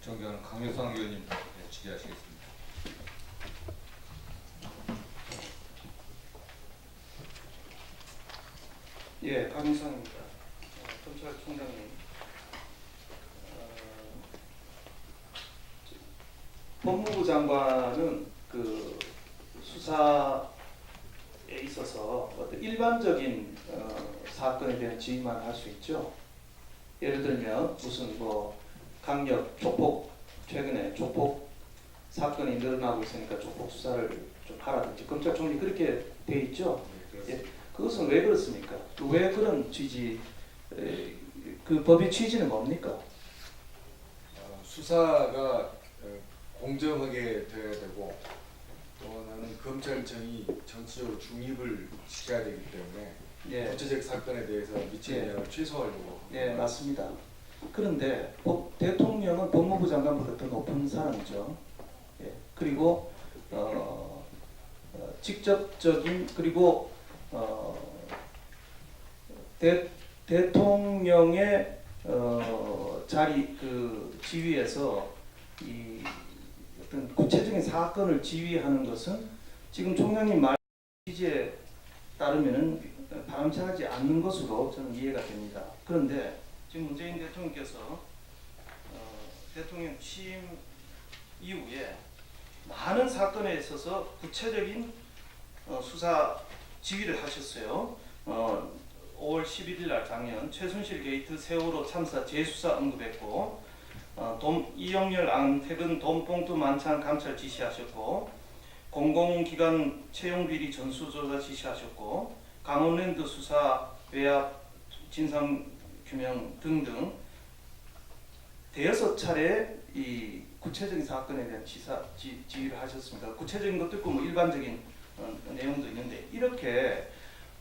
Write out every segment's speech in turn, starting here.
존경하는 강효상 의원님 질의하시겠습니다. 예, 강희상입니다. 검찰총장님, 법무부 장관은 그 수사에 있어서 어떤 일반적인 사건에 대한 지휘만 할 수 있죠. 예를 들면 무슨 뭐 강력 조폭, 최근에 조폭 사건이 늘어나고 있으니까 조폭 수사를 좀 하라든지 검찰총리 그렇게 돼 있죠. 예, 그것은 왜 그렇습니까? 왜 그런 취지, 그 법의 취지는 뭡니까? 수사가 공정하게 되어야 되고 또 하나는 검찰청이 정치적으로 중립을 지켜야 되기 때문에 예, 구체적 사건에 대해서 미치는 영향을 최소화하려고 예, 맞습니다. 그런데 대통령은 법무부 장관보다 더 높은 사람이죠. 예, 그리고 직접적인 그리고 대통령의 자리 그 지위에서 이 어떤 구체적인 사건을 지휘하는 것은 지금 총장님 말 취지에 따르면은 바람직하지 않는 것으로 저는 이해가 됩니다. 그런데 지금 문재인 대통령께서 대통령 취임 이후에 많은 사건에 있어서 구체적인 수사 지휘를 하셨어요. 5월 11일 날 작년 최순실 게이트 세월호 참사 재수사 언급했고 이영렬 안택은 돈봉투 만찬 감찰 지시하셨고 공공기관 채용 비리 전수조사 지시하셨고 강원랜드 수사 외압 진상규명 등등 대여섯 차례 이 구체적인 사건에 대한 지휘를 하셨습니다. 구체적인 것도 있고 뭐 일반적인 내용도 있는데 이렇게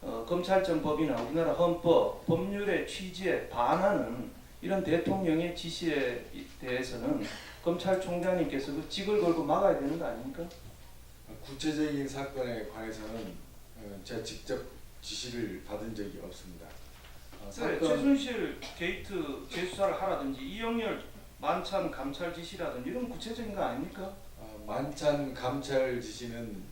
검찰청 법이나 우리나라 헌법, 법률의 취지에 반하는 이런 대통령의 지시에 대해서는 검찰총장님께서 그 직을 걸고 막아야 되는 거 아닙니까? 구체적인 사건에 관해서는 제가 직접 지시를 받은 적이 없습니다. 네, 최순실 게이트 재수사를 하라든지 이영렬 만찬 감찰 지시라든지 이런 구체적인 거 아닙니까? 만찬 감찰 지시는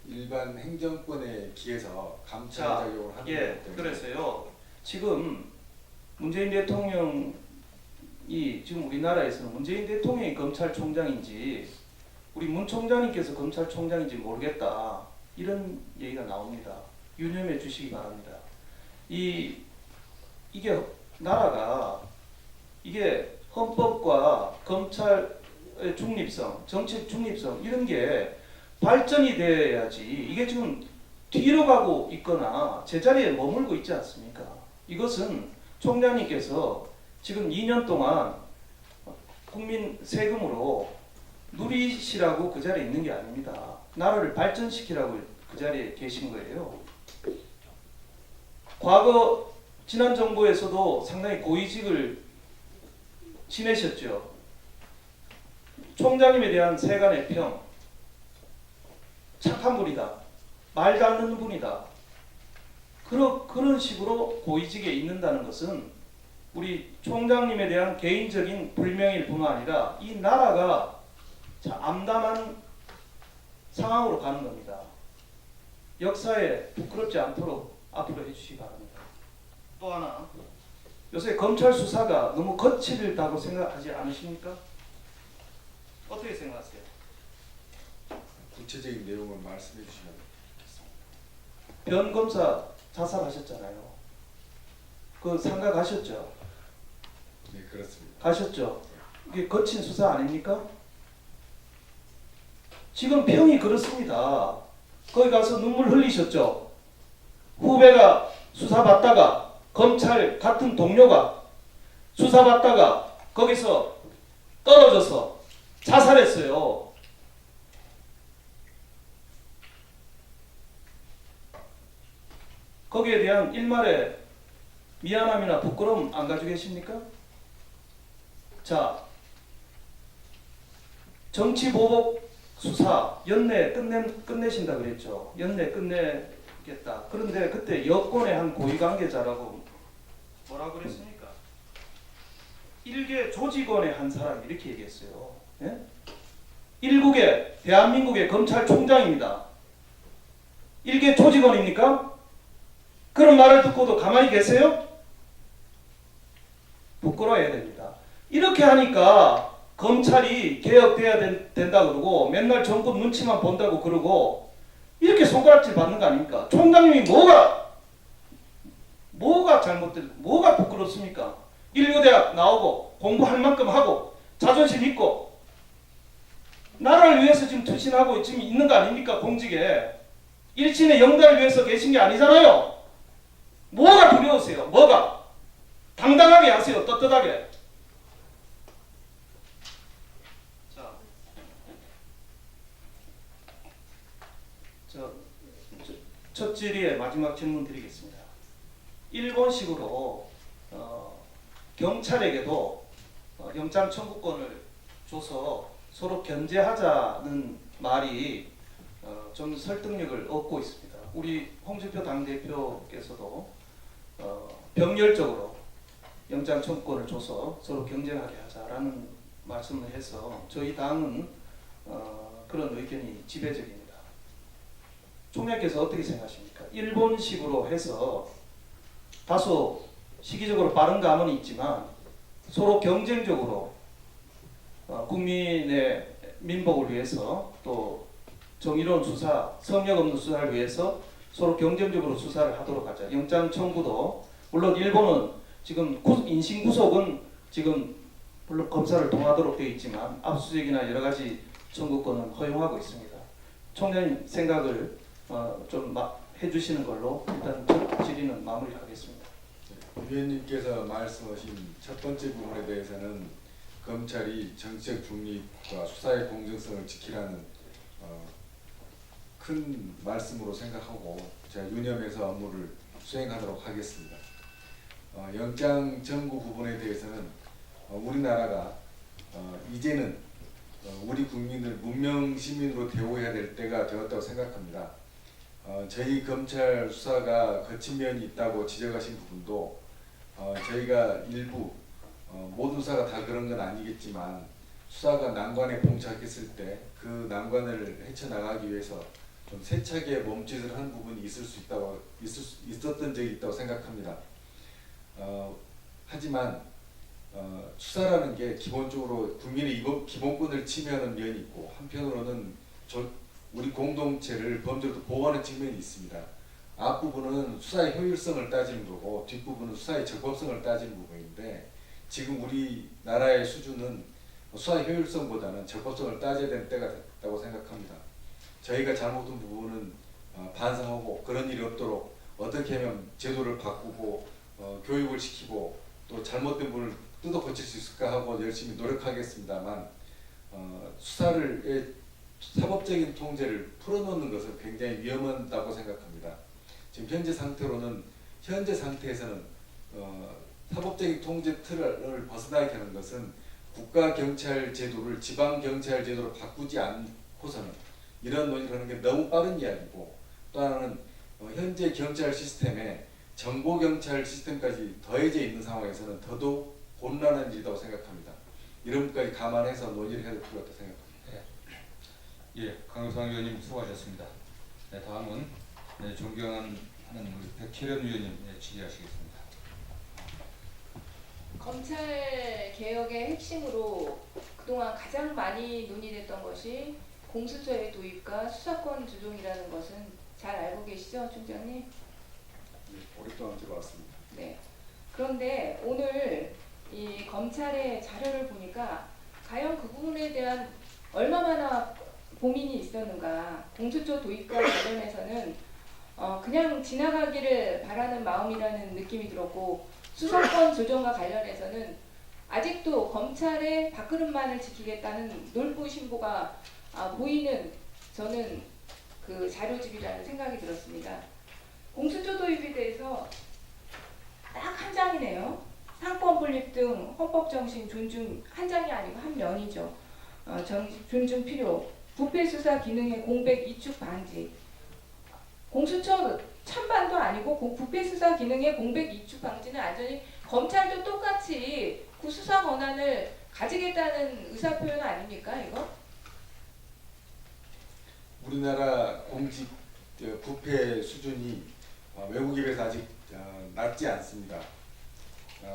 일반 행정권에 기해서 감찰 자격을 하는 예, 거기 때문에 그래서요. 지금 문재인 대통령이 지금 우리나라에서는 문재인 대통령이 검찰총장인지 우리 문 총장님께서 검찰총장인지 모르겠다 이런 얘기가 나옵니다. 유념해 주시기 바랍니다. 이게 나라가 이게 헌법과 검찰의 중립성, 정책 중립성 이런 게 발전이 돼야지 이게 지금 뒤로 가고 있거나 제자리에 머물고 있지 않습니까? 이것은 총장님께서 지금 2년 동안 국민 세금으로 누리시라고 그 자리에 있는 게 아닙니다. 나라를 발전시키라고 그 자리에 계신 거예요. 과거 지난 정부에서도 상당히 고위직을 지내셨죠. 총장님에 대한 세간의 평, 착한 분이다, 말도 안 듣는 분이다. 그런 식으로 고위직에 있는다는 것은 우리 총장님에 대한 개인적인 불명일 뿐만 아니라 이 나라가 암담한 상황으로 가는 겁니다. 역사에 부끄럽지 않도록 앞으로 해주시기 바랍니다. 또 하나, 요새 검찰 수사가 너무 거칠다고 생각하지 않으십니까? 어떻게 생각하세요? 구체적인 내용을 말씀해 주시면 좋겠습니다. 변 검사 자살하셨잖아요. 그 상가 가셨죠? 네, 그렇습니다. 가셨죠? 이게 거친 수사 아닙니까? 지금 평이 그렇습니다. 거기 가서 눈물 흘리셨죠? 후배가 수사받다가 검찰 같은 동료가 수사받다가 거기서 떨어져서 자살했어요. 거기에 대한 일말의 미안함이나 부끄러움 안 가지고 계십니까? 자, 정치보복 수사 연내 끝내신다 그랬죠. 연내 끝내겠다. 그런데 그때 여권의 한 고위 관계자라고 뭐라고 그랬습니까? 일개 조직원의 한 사람이 이렇게 얘기했어요. 예? 일국의 대한민국의 검찰총장입니다. 일개 조직원입니까? 그런 말을 듣고도 가만히 계세요? 부끄러워야 됩니다. 이렇게 하니까 검찰이 개혁돼야 된다 그러고 맨날 정권 눈치만 본다고 그러고 이렇게 손가락질 받는 거 아닙니까? 총장님이 뭐가 잘못된, 뭐가 부끄럽습니까? 인류대학 나오고 공부할 만큼 하고 자존심 있고 나라를 위해서 지금 투신하고 지금 있는 거 아닙니까? 공직에 일진의 영달을 위해서 계신 게 아니잖아요. 뭐가 두려우세요? 뭐가? 당당하게 하세요. 떳떳하게. 자, 첫 질의의 마지막 질문 드리겠습니다. 일본식으로 경찰에게도 영장 청구권을 줘서 서로 견제하자는 말이 좀 설득력을 얻고 있습니다. 우리 홍준표 당대표께서도 병렬적으로 영장 청구권을 줘서 서로 경쟁하게 하자라는 말씀을 해서 저희 당은 그런 의견이 지배적입니다. 총장께서 어떻게 생각하십니까? 일본식으로 해서 다소 시기적으로 빠른 감은 있지만 서로 경쟁적으로 국민의 민복을 위해서 또 정의로운 수사, 성역 없는 수사를 위해서 서로 경쟁적으로 수사를 하도록 하자. 영장 청구도 물론 일본은 지금 인신 구속은 지금 물론 검사를 통하도록 되어 있지만 압수수색이나 여러 가지 청구권은 허용하고 있습니다. 총장님 생각을 좀 해주시는 걸로 일단 첫 질의는 마무리하겠습니다. 위원님께서 말씀하신 첫 번째 부분에 대해서는 검찰이 정치적 중립과 수사의 공정성을 지키라는 큰 말씀으로 생각하고 제가 유념해서 업무를 수행하도록 하겠습니다. 영장 청구 부분에 대해서는 우리나라가 이제는 우리 국민을 문명 시민으로 대우해야 될 때가 되었다고 생각합니다. 저희 검찰 수사가 거친 면이 있다고 지적하신 부분도 저희가 일부 모든 수사가 다 그런 건 아니겠지만 수사가 난관에 봉착했을 때 그 난관을 헤쳐나가기 위해서 좀 세차게 몸짓을 한 부분이 있었던 적이 있다고 생각합니다. 하지만 수사라는 게 기본적으로 국민의 기본권을 침해하는 면이 있고 한편으로는 우리 공동체를 범죄로부터 보호하는 측면이 있습니다. 앞부분은 수사의 효율성을 따지는 거고 뒷부분은 수사의 적법성을 따지는 부분인데 지금 우리나라의 수준은 수사의 효율성보다는 적법성을 따져야 되는 때가 됐다고 생각합니다. 저희가 잘못한 부분은 반성하고 그런 일이 없도록 어떻게 하면 제도를 바꾸고 교육을 시키고 또 잘못된 부분을 뜯어 고칠 수 있을까 하고 열심히 노력하겠습니다만 수사의 사법적인 통제를 풀어놓는 것은 굉장히 위험하다고 생각합니다. 지금 현재 상태에서는 사법적인 통제 틀을 벗어나게 하는 것은 국가경찰 제도를 지방경찰 제도로 바꾸지 않고서는 이런 논의를 하는 게 너무 빠른 이야기고 또 하나는 현재 경찰 시스템에 정보경찰 시스템까지 더해져 있는 상황에서는 더더욱 곤란한 일이라고 생각합니다. 이런 것까지 감안해서 논의를 해야 될 필요가 있다고 생각합니다. 예, 강효상 의원님 수고하셨습니다. 네, 다음은 존경하는 우리 백혜련 의원님 질의하시겠습니다. 검찰 개혁의 핵심으로 그동안 가장 많이 논의됐던 것이 공수처의 도입과 수사권 조정이라는 것은 잘 알고 계시죠, 총장님? 네, 오랫동안 들어왔습니다. 네. 그런데 오늘 이 검찰의 자료를 보니까 과연 그 부분에 대한 얼마나 고민이 있었는가. 공수처 도입과 관련해서는 그냥 지나가기를 바라는 마음이라는 느낌이 들었고 수사권 조정과 관련해서는 아직도 검찰의 밥그릇만을 지키겠다는 놀부신보가 보이는 저는 그 자료집이라는 생각이 들었습니다. 공수처 도입에 대해서 딱 한 장이네요. 상권 분립 등 헌법 정신 존중 한 장이 아니고 한 면이죠. 존중 필요, 부패 수사 기능의 공백 이축 방지. 공수처 찬반도 아니고 부패 수사 기능의 공백 이축 방지는 완전히 검찰도 똑같이 그 수사 권한을 가지겠다는 의사 표현 아닙니까 이거? 우리나라 공직 부패 수준이 외국에 비해서 아직 낮지 않습니다.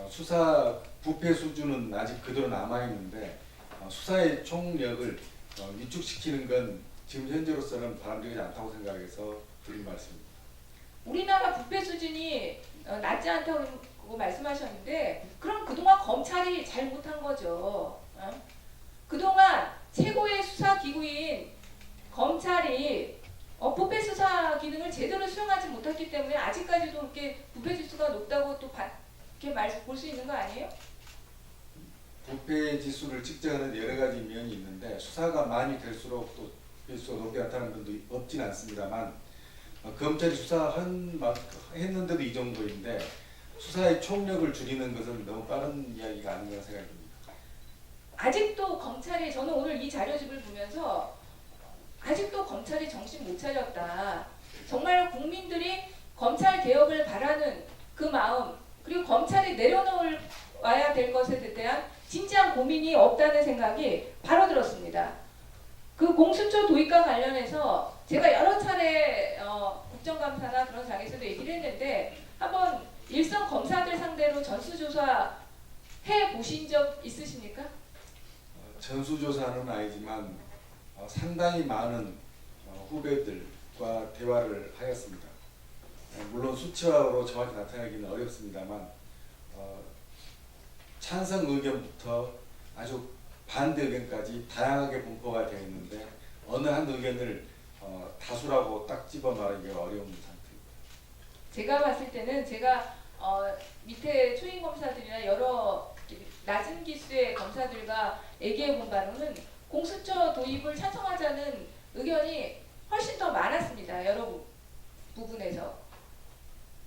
수사 부패 수준은 아직 그대로 남아 있는데 수사의 총력을 위축시키는 건 지금 현재로서는 바람직하지 않다고 생각해서 드린 말씀입니다. 우리나라 부패 수준이 낮지 않다고 말씀하셨는데 그럼 그동안 검찰이 잘못한 거죠. 그동안 최고의 수사 기구인 검찰이 부패 수사 기능을 제대로 수행하지 못했기 때문에 아직까지도 이렇게 부패 지수가 높다고 또 이렇게 볼 수 있는 거 아니에요? 부패 지수를 측정하는 여러 가지 면이 있는데 수사가 많이 될수록 또 지수가 높게 나타나는 분도 없진 않습니다만 검찰이 수사했는데도 이 정도인데 수사의 총력을 줄이는 것은 너무 빠른 이야기가 아닌가 생각이 듭니다. 아직도 검찰이 저는 오늘 이 자료집을 보면서 아직도 검찰이 정신 못 차렸다. 정말 국민들이 검찰 개혁을 바라는 그 마음 그리고 검찰이 내려놓아야 될 것에 대한 진지한 고민이 없다는 생각이 바로 들었습니다. 그 공수처 도입과 관련해서 제가 여러 차례 국정감사나 그런 장에서도 얘기를 했는데 한번 일선 검사들 상대로 전수조사 해 보신 적 있으십니까? 전수조사는 아니지만 상당히 많은 후배들과 대화를 하였습니다. 물론 수치화로 정확히 나타내기는 어렵습니다만 찬성 의견부터 아주 반대 의견까지 다양하게 분포가 되어 있는데 어느 한 의견을 다수라고 딱 집어 말하기가 어려운 상태입니다. 제가 봤을 때는 제가 밑에 초임 검사들이나 여러 낮은 기수의 검사들과 얘기해 본 바로는 공수처 도입을 찬성하자는 의견이 훨씬 더 많았습니다. 여러 부분에서.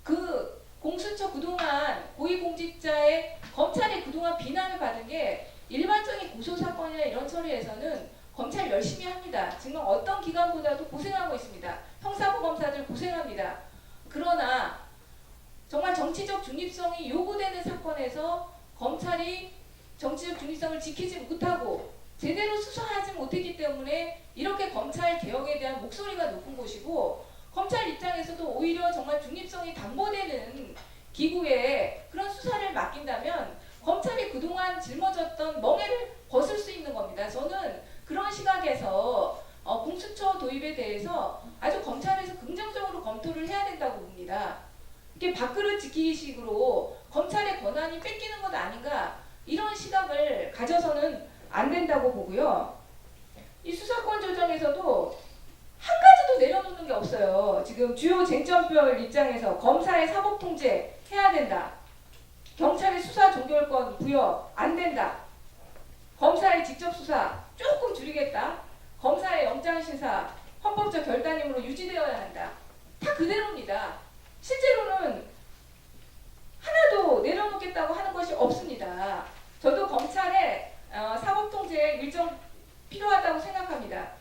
그 공수처 그동안 고위공직자의 검찰이 그동안 비난을 받은 게 일반적인 고소사건이나 이런 처리에서는 검찰 열심히 합니다. 지금 어떤 기관보다도 고생하고 있습니다. 형사부 검사들 고생합니다. 그러나 정말 정치적 중립성이 요구되는 사건에서 검찰이 정치적 중립성을 지키지 못하고 제대로 수사하지 못했기 때문에 이렇게 검찰 개혁에 대한 목소리가 높은 곳이고 검찰 입장에서도 오히려 정말 중립성이 담보되는 기구에 그런 수사를 맡긴다면 검찰이 그동안 짊어졌던 멍해를 벗을 수 있는 겁니다. 저는 그런 시각에서 공수처 도입에 대해서 아주 검찰에서 긍정적으로 검토를 해야 된다고 봅니다. 이게 밥그릇 지키기식으로 검찰의 권한이 뺏기는 것 아닌가 이런 시각을 가져서는 안 된다고 보고요. 이 수사권 조정에서도 한 가지도 내려놓는 게 없어요. 지금 주요 쟁점별 입장에서 검사의 사법 통제 해야 된다. 경찰의 수사 종결권 부여 안 된다. 검사의 직접 수사 조금 줄이겠다. 검사의 영장 심사 헌법적 결단임으로 유지되어야 한다. 다 그대로입니다. 실제로는 하나도 내려놓겠다고 하는 것이 없습니다. 저도 검찰의 사법 통제에 일정 필요하다고 생각합니다.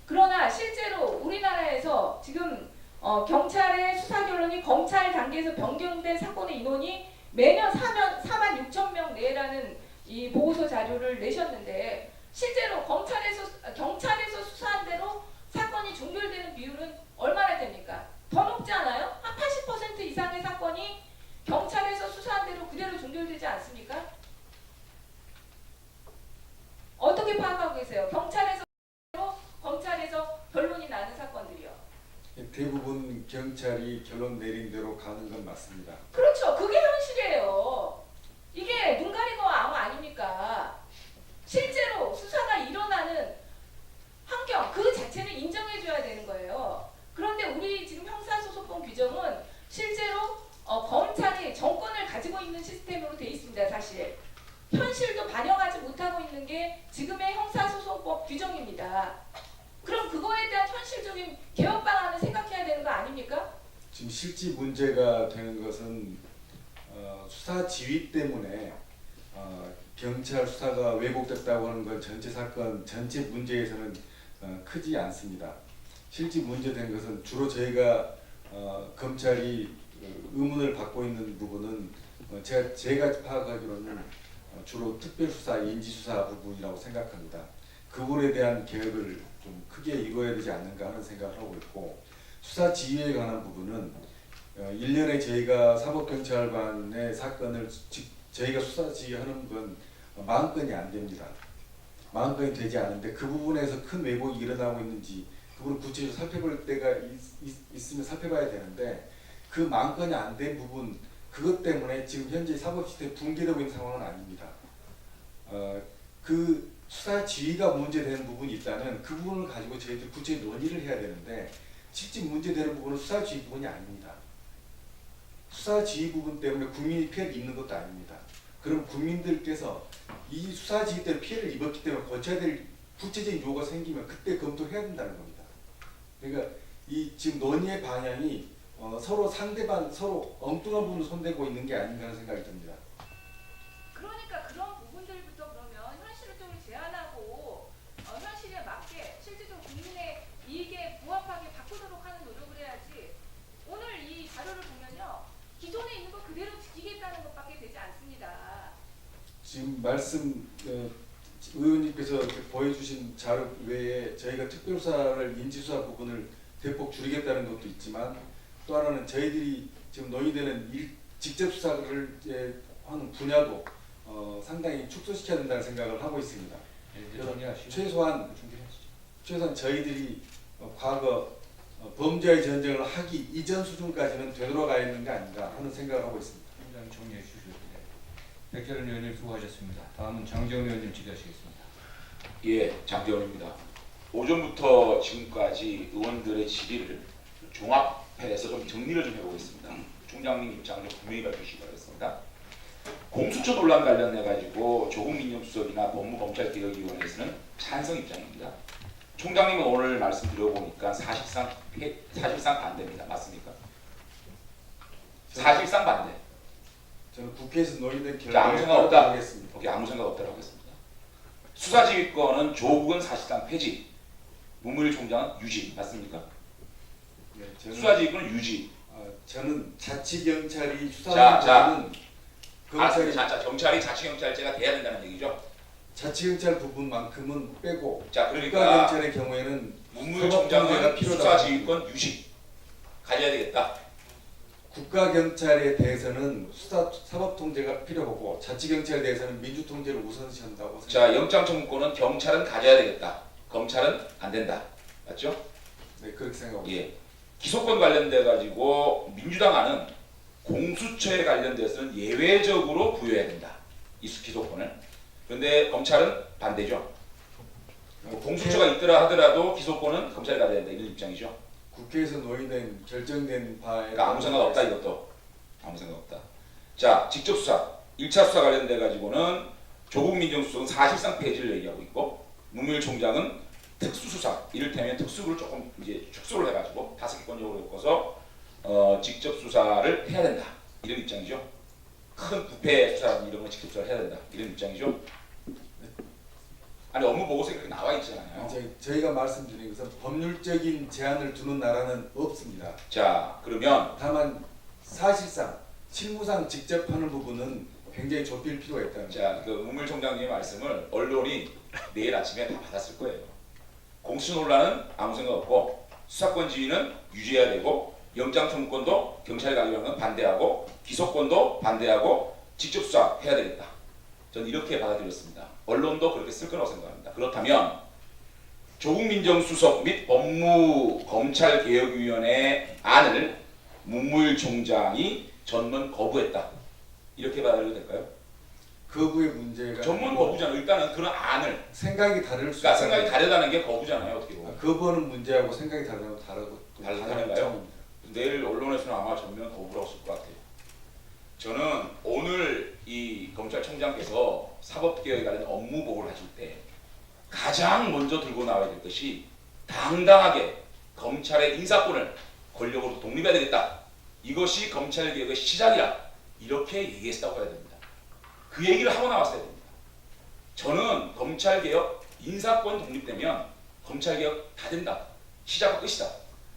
그러나 실제로 우리나라에서 지금 경찰의 수사 결론이 검찰 단계에서 변경된 사건의 인원이 매년 4만 6천 명 내라는 이 보고서 자료를 내셨는데 실제로 경찰에서 수사한 대로 사건이 종결되는 비율은 얼마나 됩니까? 더 높지 않아요? 한 80% 이상의 사건이 경찰에서 수사한 대로 그대로 종결되지 않습니까? 어떻게 파악하고 계세요? 검찰에서 결론이 나는 사건들이요. 대부분 경찰이 결론 내린 대로 가는 건 맞습니다. 그렇죠. 그게 현실이에요. 이게 눈 가린 거 아닙니까? 실제로 수사가 일어나는 환경 그 자체를 인정해줘야 되는 거예요. 그런데 우리 지금 형사소송법 규정은 실제로 검찰이 정권을 가지고 있는 시스템으로 돼 있습니다. 사실 현실도 반영하지 못하고 있는 게 지금의 형사소송법 규정입니다. 그럼 그거에 대한 현실적인 개혁 방안을 생각해야 되는 거 아닙니까? 지금 실제 문제가 되는 것은 수사 지휘 때문에 경찰 수사가 왜곡됐다고 하는 건 전체 사건 전체 문제에서는 크지 않습니다. 실제 문제된 것은 주로 저희가 검찰이 의문을 받고 있는 부분은 제가 파악하기로는 주로 특별수사, 인지수사 부분이라고 생각합니다. 그 부분에 대한 계획을 좀 크게 이루어야 되지 않는가 하는 생각을 하고 있고, 수사 지휘에 관한 부분은 1년에 저희가 사법경찰관의 사건을 저희가 수사 지휘하는 건 40건이 안 됩니다. 40건이 되지 않은데 그 부분에서 큰 왜곡이 일어나고 있는지 그 부분 구체적으로 살펴볼 때가 있으면 살펴봐야 되는데, 그 40건이 안 된 부분, 그것 때문에 지금 현재 사법 시스템이 붕괴되고 있는 상황은 아닙니다. 그 수사 지휘가 문제되는 부분이 있다면 그 부분을 가지고 저희들이 구체적인 논의를 해야 되는데, 실제 문제되는 부분은 수사 지휘 부분이 아닙니다. 수사 지휘 부분 때문에 국민이 피해를 입는 것도 아닙니다. 그럼 국민들께서 이 수사 지휘 때문에 피해를 입었기 때문에 고쳐야 될 구체적인 요구가 생기면 그때 검토해야 된다는 겁니다. 그러니까 이 지금 논의의 방향이 서로 상대방, 서로 엉뚱한 부분을 손대고 있는 게 아닌가 하는 생각이 듭니다. 그러니까 그런 부분들부터 그러면 현실을 좀 제한하고 현실에 맞게 실질적으로 국민의 이익에 부합하게 바꾸도록 하는 노력을 해야지. 오늘 이 자료를 보면요, 기존에 있는 거 그대로 지키겠다는 것밖에 되지 않습니다. 지금 말씀 의원님께서 이렇게 보여주신 자료 외에 저희가 특별수사를 인지수사 부분을 대폭 줄이겠다는 것도 있지만, 또 하나는 저희들이 지금 논의되는 직접 수사를 하는 분야도 상당히 축소시켜야 된다는 생각을 하고 있습니다. 최소한 저희들이 과거 범죄의 전쟁을 하기 이전 수준까지는 되돌아가 있는 게 아닌가 하는 생각을 하고 있습니다. 팀장 정리해 주시고요. 백혜련 의원님 수고하셨습니다. 다음은 장재원 의원님 질의하시겠습니다. 예, 장재원입니다. 오전부터 지금까지 의원들의 질의를 종합해서 좀 정리를 좀 해보겠습니다. 총장님 입장을 좀 분명히 밝히시기 바라겠습니다. 공수처 논란 관련해 가지고 조국 민정수석이나 법무검찰개혁위원회에서는 찬성 입장입니다. 총장님은 오늘 말씀 들어보니까 사실상 반대입니다. 맞습니까? 사실상 반대. 저는 국회에서 논의된 아무 결과에 생각 없다. 하겠습니다. 오케이, 아무 생각 없다고 하겠습니다. 수사지휘권은 조국은 사실상 폐지, 문무일 총장은 유지. 맞습니까? 네, 저는, 수사지휘권은 유지. 저는 자치경찰이 자, 수사하는 검찰이 경찰이 자치경찰제가 돼야 된다는 얘기죠. 자치경찰 부분만큼은 빼고, 자, 그러니까 국가경찰의 경우에는 문무일 사법통제가 총장은 필요하다고 수사지휘권 유지 가져야 되겠다. 국가경찰에 대해서는 사법통제가 필요하고 자치경찰에 대해서는 민주통제를 우선시한다고 생각합니다. 자, 영장청구권은 경찰은 가져야 되겠다. 검찰은 안 된다. 맞죠? 네, 그렇게 생각합니다. 예. 기소권 관련돼 가지고 민주당 안은 공수처에 관련돼서는 예외적으로 부여해야 된다. 이 기소권을. 그런데 검찰은 반대죠. 공수처가 있더라 하더라도 기소권은 검찰이 가져야 된다. 이런 입장이죠. 국회에서 논의된 결정된 바에 그러니까 아무 생각 없다 이것도. 아무 생각 없다. 자, 직접 수사. 1차 수사 관련돼 가지고는 조국 민정수석은 사실상 폐지를 얘기하고 있고, 문무일 총장은 특수수사, 이를테면 특수를 조금 이제 축소를 해가지고 5개 권역으로 엮어서 직접 수사를 해야 된다. 이런 입장이죠. 큰 부패 수사 이런 거 직접 수사를 해야 된다. 이런 입장이죠. 아니, 업무 보고서에 그렇게 나와 있잖아요. 저희가 말씀드린 것은 법률적인 제한을 두는 나라는 없습니다. 자, 그러면 다만 사실상 실무상 직접 하는 부분은 굉장히 좁힐 필요가 있다는 거죠. 자, 그 문무일 총장님의 말씀을 언론이 내일 아침에 다 받았을 거예요. 공수처 논란은 아무 생각 없고, 수사권 지위는 유지해야 되고, 영장 청구권도 경찰이 가져가는 건 반대하고, 기소권도 반대하고, 직접 수사해야 되겠다. 저는 이렇게 받아들였습니다. 언론도 그렇게 쓸 거라고 생각합니다. 그렇다면 조국 민정수석 및 법무검찰개혁위원회 안을 문무일 총장이 전면 거부했다. 이렇게 받아들여도 될까요? 거부의 문제가 전면 아니고 거부잖아요. 일단은 그런 안을, 생각이 다를 수 그러니까 생각이 있어요. 다르다는 게 거부잖아요. 어떻게 보면. 거부하는 문제하고 생각이 다르고 다른가요? 내일 언론에서는 아마 전면 거부라고 쓸 것 같아요. 저는 오늘 이 검찰총장께서 사법개혁에 관련 업무 보고를 하실 때 가장 먼저 들고 나와야 될 것이 당당하게 검찰의 인사권을 권력으로 독립해야 되겠다. 이것이 검찰개혁의 시작이다. 이렇게 얘기했다고 해야 됩니다. 그 얘기를 하고 나왔어야 됩니다. 저는 검찰개혁 인사권 독립되면 검찰개혁 다 된다. 시작과 끝이다.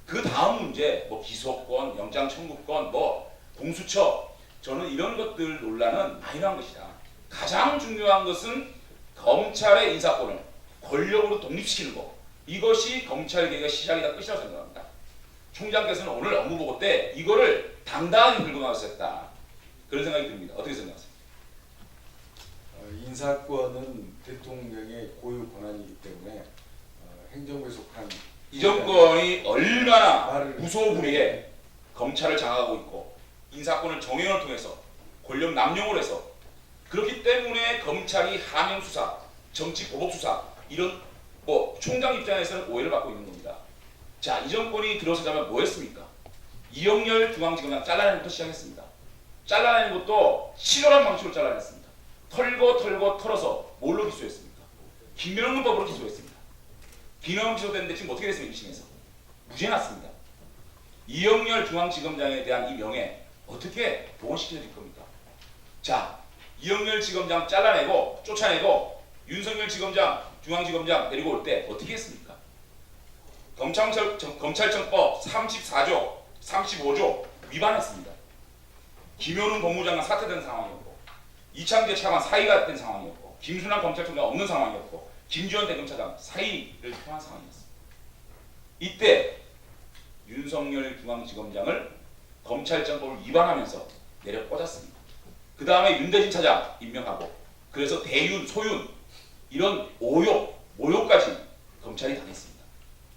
그 다음 문제 뭐 기소권, 영장 청구권, 뭐 공수처 저는 이런 것들 논란은 마이너한 것이다. 가장 중요한 것은 검찰의 인사권을 권력으로 독립시키는 것. 이것이 검찰 개혁의 시작이다 끝이라고 생각합니다. 총장께서는 오늘 업무보고 때 이거를 당당하게 들고 나왔었다. 그런 생각이 듭니다. 어떻게 생각하세요? 인사권은 대통령의 고유 권한이기 때문에 행정부에 속한 이 정권이 얼마나 말을 무소불위에 검찰을 장악하고 있고 인사권을 정연을 통해서 권력 남용을 해서 그렇기 때문에 검찰이 하명 수사, 정치 보복 수사 이런 뭐 총장 입장에서는 오해를 받고 있는 겁니다. 자, 이 정권이 들어서자면 뭐 했습니까? 이영렬 중앙지검장 잘라내는 것부터 시작했습니다. 잘라내는 것도 치졸한 방식으로 잘라냈습니다. 털고 털어서 뭘로 기소했습니까? 김명훈 법으로 기소했습니다. 김명훈 기소됐는데 지금 어떻게 됐습니까? 2심에서 무죄 났습니다. 이영렬 중앙지검장에 대한 이 명예 어떻게 복원시켜 줄 겁니까? 자, 이영렬 지검장 잘라내고 쫓아내고 윤석열 지검장 중앙지검장 데리고 올 때 어떻게 했습니까? 검찰청법 34조 35조 위반했습니다. 김효는 법무장관 사퇴된 상황이었고 이창재 차관 사의가 된 상황이었고 김순환 검찰총장 없는 상황이었고 김주현 대검차장 사의를 표한 상황이었습니다. 이때 윤석열 중앙지검장을 검찰청법을 위반하면서 내려 꽂았습니다. 그 다음에 윤대진 차장 임명하고 그래서 대윤, 소윤 이런 오욕, 모욕까지 검찰이 당했습니다.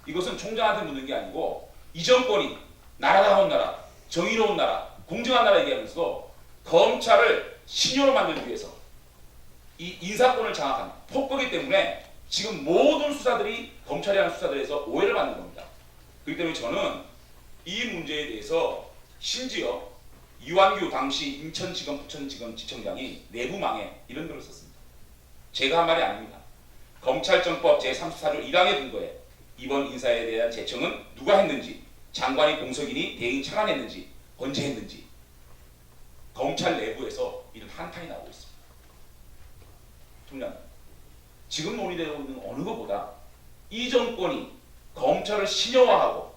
이것은 총장한테 묻는 게 아니고 이 정권이 나라다운 나라, 정의로운 나라, 공정한 나라 얘기하면서 검찰을 신효로 만들기 위해서 이 인사권을 장악한 폭거기 때문에 지금 모든 수사들이 검찰이 하는 수사들에서 오해를 받는 겁니다. 그렇기 때문에 저는 이 문제에 대해서 심지어 이완규 당시 인천지검, 부천지검 지청장이 내부망에 이런 글을 썼습니다. 제가 한 말이 아닙니다. 검찰청법 제34조 1항의 근거에 이번 인사에 대한 제청은 누가 했는지, 장관이 공석이니 대행 차관했는지, 언제 했는지 검찰 내부에서 이런 한탄이 나오고 있습니다. 총장, 지금 논의되고 있는 어느 것보다 이 정권이 검찰을 신여화하고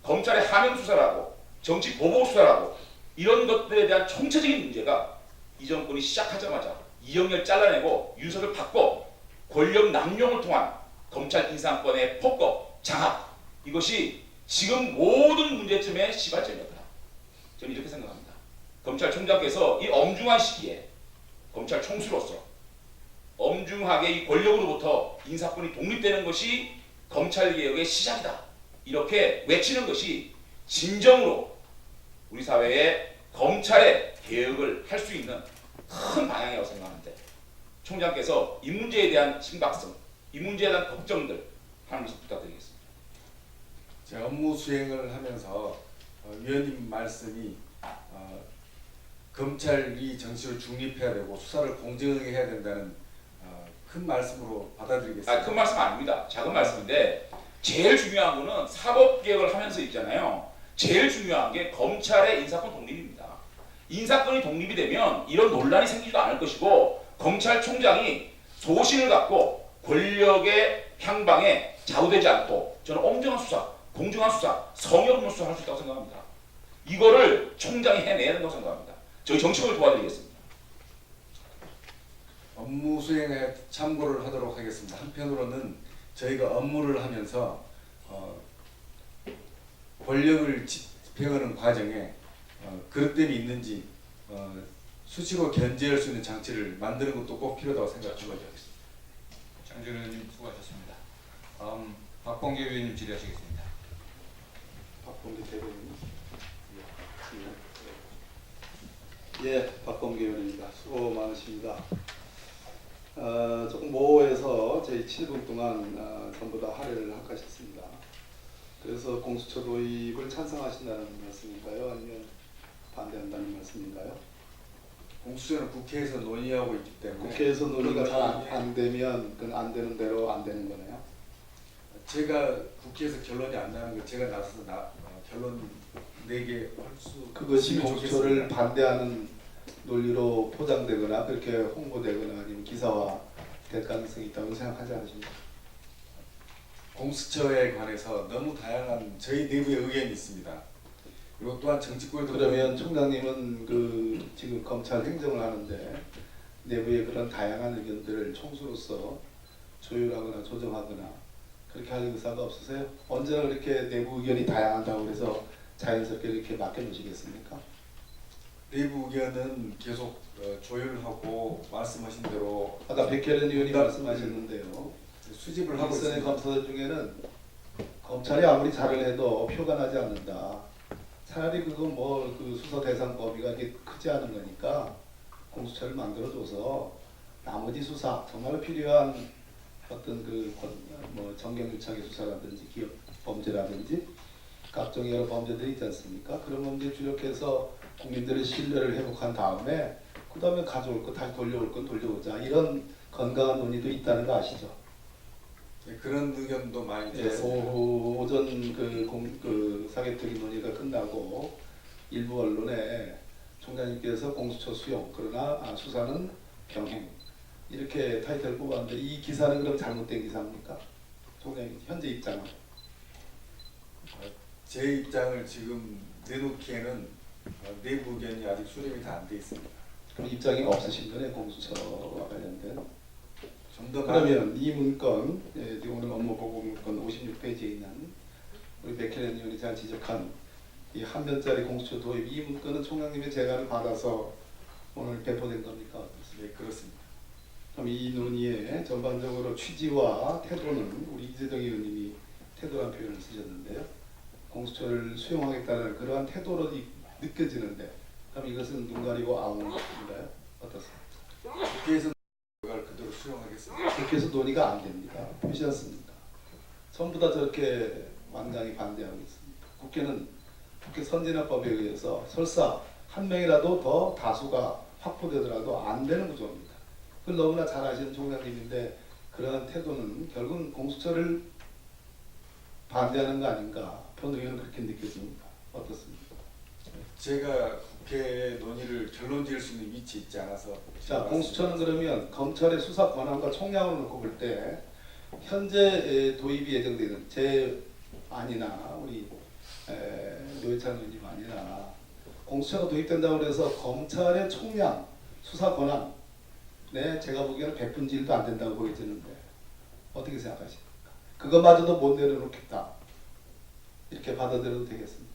검찰의 하명 수사를 하고 정치 보복 수사를 하고 이런 것들에 대한 총체적인 문제가 이 정권이 시작하자마자 이영렬 잘라내고 윤석열 받고 권력 남용을 통한 검찰 인사권의 폭거, 장악 이것이 지금 모든 문제점의 시발점이었다. 저는 이렇게 생각합니다. 검찰총장께서 이 엄중한 시기에 검찰 총수로서 엄중하게 이 권력으로부터 인사권이 독립되는 것이 검찰개혁의 시작이다. 이렇게 외치는 것이 진정으로 우리 사회에 검찰의 개혁을 할 수 있는 큰 방향이라고 생각하는데 총장께서 이 문제에 대한 심각성, 이 문제에 대한 걱정들 한 말씀 부탁드리겠습니다. 제가 업무 수행을 하면서 위원님 말씀이 검찰이 정치로 중립해야 되고 수사를 공정하게 해야 된다는 큰 말씀으로 받아들이겠습니다. 큰 말씀 아닙니다. 작은 말씀인데 제일 중요한 거는 사법개혁을 하면서 있잖아요. 제일 중요한 게 검찰의 인사권 독립입니다. 인사권이 독립이 되면 이런 논란이 생기지도 않을 것이고 검찰총장이 소신을 갖고 권력의 향방에 좌우되지 않고 저는 엄정한 수사, 공정한 수사, 성의 없는 수사를 할 수 있다고 생각합니다. 이거를 총장이 해내야 된다고 생각합니다. 저희 정치권을 도와드리겠습니다. 업무 수행에 참고를 하도록 하겠습니다. 한편으로는 저희가 업무를 하면서 권력을 집행하는 과정에 그릇됨이 있는지 수시로 견제할 수 있는 장치를 만드는 것도 꼭 필요하다고 생각합니다. 장재원 의원님 수고하셨습니다. 다음 박범계 의원님 질의하시겠습니다. 박범계 대변인. 예, 박범계 의원입니다. 수고 많으십니다. 조금 모호해서 저희 7분 동안 전부 다 할애를 하셨습니다. 그래서 공수처 도입을 찬성하신다는 말씀인가요? 아니면 반대한다는 말씀인가요? 공수처는 국회에서 논의하고 있기 때문에 국회에서 논의가 그건 안 되면 그건 안 되는 대로 안 되는 거네요. 제가 국회에서 결론이 안 나는 거 제가 나서서 결론 내게 할 수 그것이 있으면 공수처를 좋겠습니다. 반대하는 논리로 포장되거나 그렇게 홍보되거나 아니면 기사화 될 가능성이 있다고 생각하지 않으십니까? 공수처에 관해서 너무 다양한 저희 내부의 의견이 있습니다. 그리고 또한 정치권에도 그러면 총장님은 그 지금 검찰 행정을 하는데 내부의 그런 다양한 의견들을 총수로서 조율하거나 조정하거나 그렇게 할 의사가 없으세요? 언제나 그렇게 내부 의견이 다양하다고 해서 자연스럽게 이렇게 맡겨놓으시겠습니까? 내부 의견은 계속 조율하고 말씀하신 대로 아까 백혜련 의원이 응답, 말씀하셨는데요. 수집을 하고 일선의 있습니다. 검사들 중에는 검찰이 아무리 잘을 해도 표가 나지 않는다. 차라리 그건 뭐 그 수사 대상 범위가 이렇게 크지 않은 거니까 공수처를 만들어줘서 나머지 수사 정말 필요한 어떤 뭐 정경유착의 수사라든지 기업 범죄라든지 각종 여러 범죄들이 있지 않습니까? 그런 범죄 주력해서 국민들의 신뢰를 회복한 다음에 그 다음에 가져올 거 다시 돌려올 건 돌려오자 이런 건강한 논의도 있다는 거 아시죠? 네, 그런 의견도 많이 예, 들었습니다. 오전 그 사개특위 논의가 끝나고 일부 언론에 총장님께서 공수처 수용 그러나 수사는 병행 이렇게 타이틀을 뽑았는데 이 기사는 그럼 잘못된 기사입니까? 총장님 현재 입장은? 제 입장을 지금 내놓기에는 내부 의견이 아직 수렴이 다 안 돼 있습니다. 그럼 입장이 없으신 거네 공수처와 관련된. 좀 더 그러면 이 문건 지금 오늘 업무보고 문건 56페이지에 있는 우리 백혜련 의원이 잘 지적한 이 한 면짜리 공수처 도입 이 문건은 총장님의 재가를 받아서 오늘 배포된 겁니까? 어떻습니까? 네, 그렇습니다. 그럼 이 논의의 전반적으로 취지와 태도는 우리 이재정 의원님이 태도라는 표현을 쓰셨는데요. 공수처를 수용하겠다는 그러한 태도로 느껴지는데 그럼 이것은 눈 가리고 아웅인가요? 어떻습니까? 국회에서 그걸 그대로 수용하겠습니다. 그렇게 해서 논의가 안 됩니다. 그렇지 않습니까? 전부 다 저렇게 완강히 반대하고 있습니다. 국회는 국회 선진화법에 의해서 설사 한 명이라도 더 다수가 확보되더라도 안 되는 구조입니다. 그걸 너무나 잘 아시는 총장님인데 그러한 태도는 결국은 공수처를 반대하는 거 아닌가 본 의원은 그렇게 느껴집니다. 어떻습니까? 제가 국회 논의를 결론 지을 수 있는 위치에 있지 않아서 자, 공수처는 그러면 검찰의 수사 권한과 총량을 놓고 볼 때 현재 도입이 예정되는 제 아니나 우리 노회찬 의원님 아니나 공수처가 도입된다고 해서 검찰의 총량 수사 권한 제가 보기에는 100분의 1도 안 된다고 보여지는데 어떻게 생각하십니까? 그것마저도 못 내려놓겠다 이렇게 받아들여도 되겠습니까?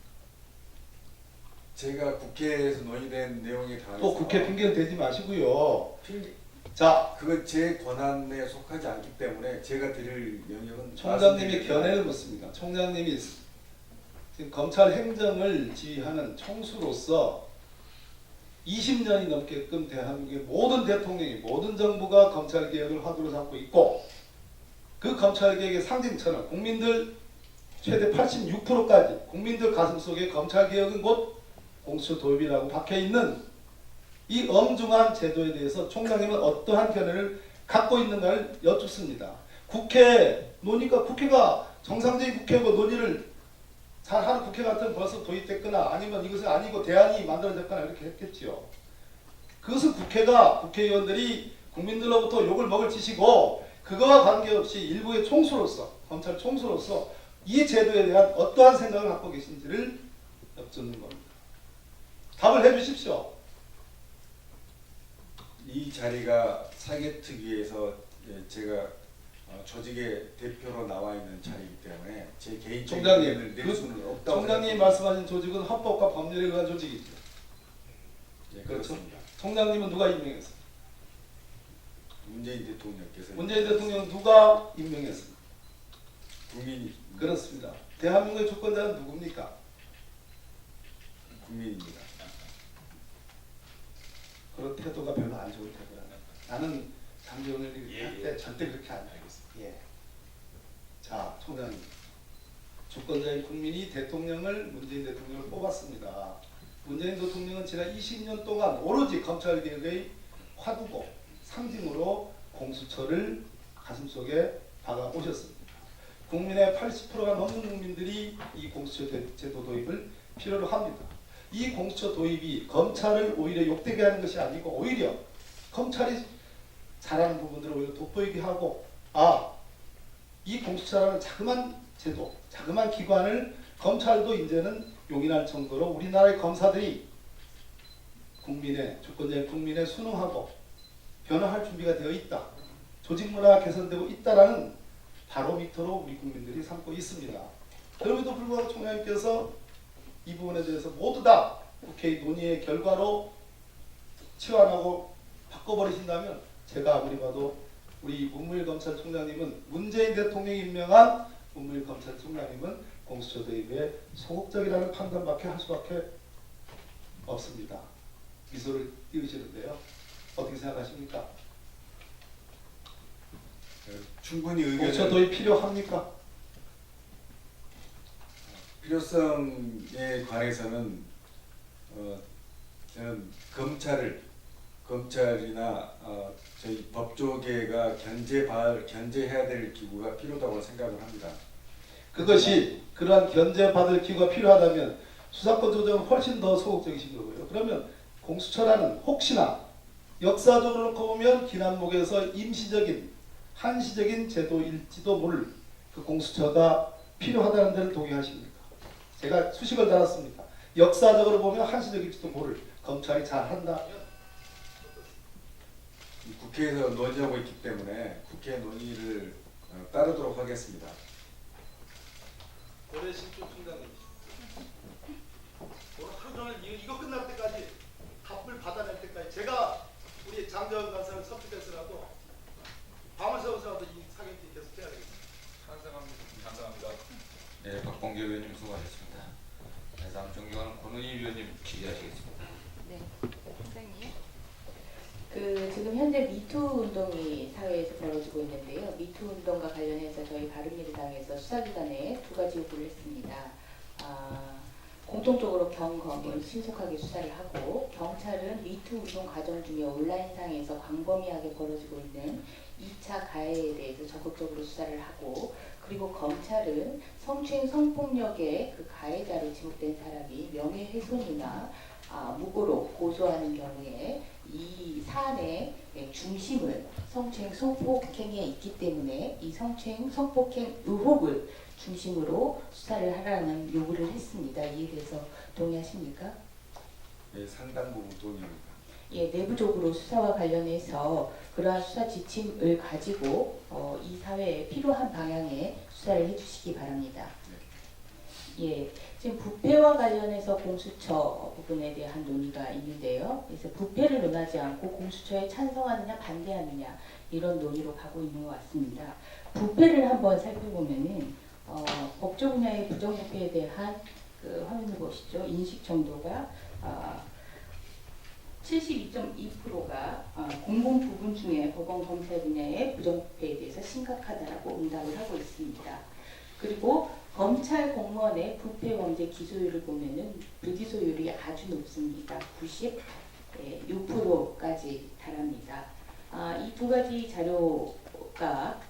제가 국회에서 논의된 내용에 대해서 또 국회 핑계를 대지 마시고요. 핑계 자, 그건 제 권한에 속하지 않기 때문에 제가 드릴 영역은 총장님이 견해를 묻습니다. 총장님이 지금 검찰 행정을 지휘하는 총수로서 20년이 넘게끔 대한민국의 모든 대통령이 모든 정부가 검찰 개혁을 화두로 삼고 있고 그 검찰 개혁의 상징처럼 국민들 최대 86%까지 국민들 가슴속에 검찰 개혁은 곧 공수처 도입이라고 박혀 있는 이 엄중한 제도에 대해서 총장님은 어떠한 견해를 갖고 있는가를 여쭙습니다. 국회 논의가 국회가 정상적인 국회고 논의를 잘하는 국회 같으면 벌써 도입됐거나 아니면 이것은 아니고 대안이 만들어졌거나 이렇게 했겠지요. 그것은 국회가 국회의원들이 국민들로부터 욕을 먹을 짓이고 그거와 관계없이 일부의 총수로서 검찰 총수로서 이 제도에 대한 어떠한 생각을 갖고 계신지를 여쭙는 겁니다. 답을 해주십시오. 이 자리가 사개특위에서 제가 조직의 대표로 나와 있는 자리이기 때문에 제 개인적인 총장님, 의견을 낼 수는 없다고 총장님이 생각합니다. 말씀하신 조직은 헌법과 법률에 의한 조직이죠. 예, 그렇죠. 그렇습니다. 총장님은 누가 임명했습니까? 문재인 대통령께서 문재인 대통령 누가 임명했습니까? 국민이 그렇습니다. 대한민국의 주권자는 누굽니까? 국민입니다. 그런 태도가 별로 안 좋은 태도야. 나는 장재원을 할 때 절대 그렇게 안 하겠습니다. 예. 자, 총장님. 주권자인 국민이 대통령을 문재인 대통령을 뽑았습니다. 문재인 대통령은 지난 20년 동안 오로지 검찰개혁의 화두고 상징으로 공수처를 가슴속에 박아 오셨습니다. 국민의 80%가 넘는 국민들이 이 공수처 제도 도입을 필요로 합니다. 이 공수처 도입이 검찰을 오히려 욕되게 하는 것이 아니고 오히려 검찰이 잘하는 부분들을 오히려 돋보이게 하고 이 공수처라는 자그만 제도, 자그만 기관을 검찰도 이제는 용인할 정도로 우리나라의 검사들이 주권자인 국민에 순응하고 변화할 준비가 되어 있다. 조직 문화가 개선되고 있다라는 바로미터로 우리 국민들이 삼고 있습니다. 그럼에도 불구하고 총장님께서 이 부분에 대해서 모두 다 국회의 논의의 결과로 치환하고 바꿔버리신다면 제가 아무리 봐도 우리 문무일 검찰총장님은 문재인 대통령이 임명한 문무일 검찰총장님은 공수처 도입에 소극적이라는 판단밖에 할 수밖에 없습니다. 미소를 띄우시는데요. 어떻게 생각하십니까? 충분히 공수처 의견을 도입 필요합니까? 필요성에 관해서는 저는 검찰이나 저희 법조계가 견제해야 될 기구가 필요하다고 생각을 합니다. 그것이 그러한 견제받을 기구가 필요하다면 수사권 조정은 훨씬 더 소극적이신 거고요. 그러면 공수처라는 혹시나 역사적으로 놓고 보면 기남목에서 임시적인 한시적인 제도일지도 모를 그 공수처가 필요하다는 데를 동의하십니까? 제가 수식을 달았습니다. 역사적으로 보면 한시적일지도 모를 검찰이 잘한다. 국회에서 논의하고 있기 때문에 국회 논의를 따르도록 하겠습니다. 올해 신촌 총장님 오늘 하루 종일 이거 끝날 때까지 답을 받아낼 때까지 제가 우리 장재원 간사를 섭외해서라도 밤을 새워서라도 이 사경팀 계속 해야 되겠습니다. 감사합니다. 네, 박범계 의원님 수고하셨습니다. 네, 다음 존경하는 권은희 위원님 질의하시겠습니다. 네, 선생님. 지금 현재 미투 운동이 사회에서 벌어지고 있는데요. 미투 운동과 관련해서 저희 바른미래당에서 수사기관에 2가지 요구를 했습니다. 공통적으로 경검을 신속하게 수사를 하고, 경찰은 미투 운동 과정 중에 온라인상에서 광범위하게 벌어지고 있는 2차 가해에 대해서 적극적으로 수사를 하고, 그리고 검찰은 성추행 성폭력의 그 가해자로 지목된 사람이 명예훼손이나 무고로 고소하는 경우에 이 사안의 중심을 성추행 성폭행에 있기 때문에 이 성추행 성폭행 의혹을 중심으로 수사를 하라는 요구를 했습니다. 이에 대해서 동의하십니까? 네, 상당 부분 동의합니다. 예, 내부적으로 수사와 관련해서 그러한 수사 지침을 가지고 이 사회에 필요한 방향의 수사를 해주시기 바랍니다. 예, 지금 부패와 관련해서 공수처 부분에 대한 논의가 있는데요. 그래서 부패를 논하지 않고 공수처에 찬성하느냐 반대하느냐 이런 논의로 가고 있는 것 같습니다. 부패를 한번 살펴보면은 법조 분야의 부정부패에 대한 그 화면을 보시죠. 인식 정도가 72.2%가 공공 부분 중에 법원 검찰 분야의 부정부패에 대해서 심각하다라고 응답을 하고 있습니다. 그리고 검찰 공무원의 부패 범죄 기소율을 보면은 불기소율이 아주 높습니다. 96%까지 달합니다. 이 2가지 자료가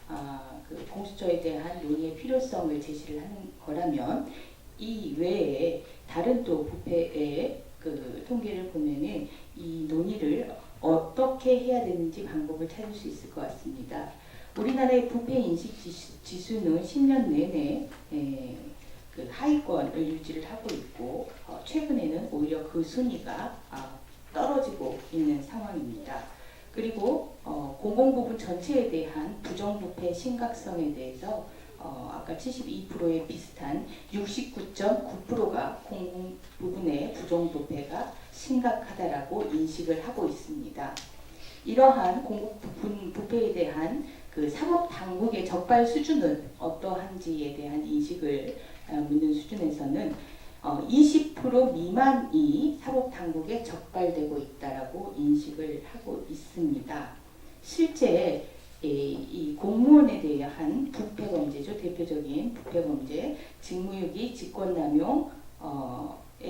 그 공수처에 대한 논의의 필요성을 제시를 하는 거라면, 이 외에 다른 또 부패의 그 통계를 보면은 이 논의를 어떻게 해야 되는지 방법을 찾을 수 있을 것 같습니다. 우리나라의 부패 인식 지수는 10년 내내 그 하위권을 유지를 하고 있고, 최근에는 오히려 그 순위가 떨어지고 있는 상황입니다. 그리고 공공부문 전체에 대한 부정부패 심각성에 대해서 아까 72%에 비슷한 69.9%가 공공부문의 부정부패가 심각하다라고 인식을 하고 있습니다. 이러한 공공부문 부패에 대한 그 사법당국의 적발 수준은 어떠한지에 대한 인식을 묻는 수준에서는 20% 미만이 사법당국에 적발되고 있다라고 인식을 하고 있습니다. 실제 이 공무원에 대한 부패범죄죠. 대표적인 부패범죄, 직무유기, 직권남용에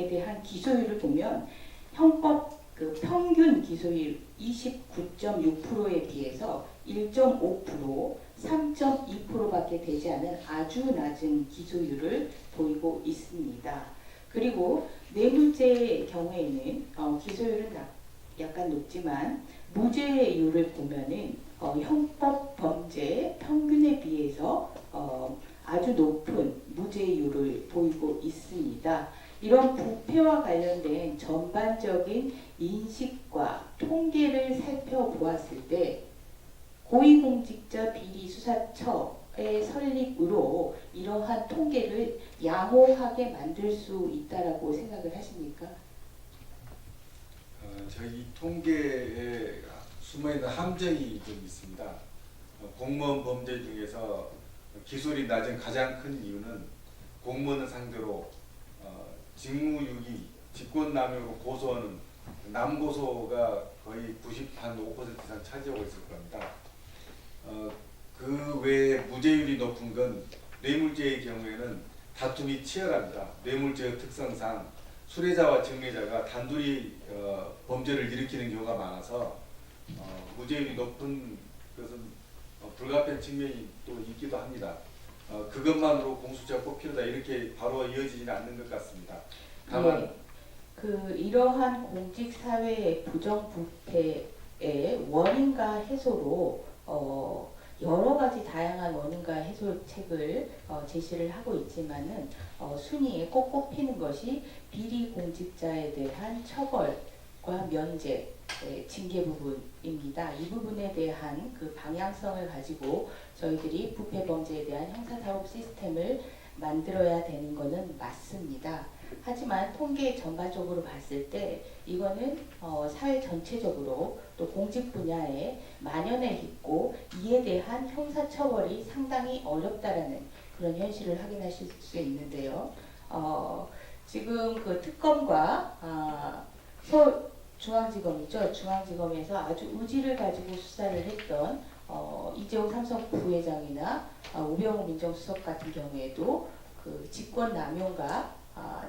대한 기소율을 보면 형법 그 평균 기소율 29.6%에 비해서 1.5%, 3.2%밖에 되지 않은 아주 낮은 기소율을 보이고 있습니다. 그리고 뇌물죄의 경우에는 기소율은 약간 높지만 무죄율을 보면은 형법 범죄 평균에 비해서 아주 높은 무죄율을 보이고 있습니다. 이런 부패와 관련된 전반적인 인식과 통계를 살펴보았을 때 고위공직자 비리수사처의 설립으로 이러한 통계를 양호하게 만들 수 있다라고 생각을 하십니까? 저희 통계에 숨어있는 함정이 좀 있습니다. 공무원 범죄 중에서 기술이 낮은 가장 큰 이유는 공무원을 상대로 직무유기, 직권남용으로 고소하는 남고소가 거의 95% 이상 차지하고 있을 겁니다. 그 외에 무죄율이 높은 건 뇌물죄의 경우에는 다툼이 치열합니다. 뇌물죄의 특성상 수뢰자와 증례자가 단둘이 범죄를 일으키는 경우가 많아서 무죄율이 높은 것은 불가피한 측면이 또 있기도 합니다. 그것만으로 공수처가 꼭 필요다 이렇게 바로 이어지지는 않는 것 같습니다. 다만 이러한 공직사회의 부정부패의 원인과 해소로 여러 가지 다양한 원인과 해소책을 제시를 하고 있지만은 순위에 꼭 꼽히는 것이 비리 공직자에 대한 처벌과 면제, 징계 부분입니다. 이 부분에 대한 그 방향성을 가지고 저희들이 부패 범죄에 대한 형사사법 시스템을 만들어야 되는 것은 맞습니다. 하지만 통계 전반적으로 봤을 때 이거는 사회 전체적으로 또 공직 분야에 만연해 있고 이에 대한 형사처벌이 상당히 어렵다라는 그런 현실을 확인하실 수 있는데요. 지금 그 특검과 서울중앙지검이죠. 중앙지검에서 아주 의지를 가지고 수사를 했던 이재용 삼성 부회장이나 우병우 민정수석 같은 경우에도 그 직권남용과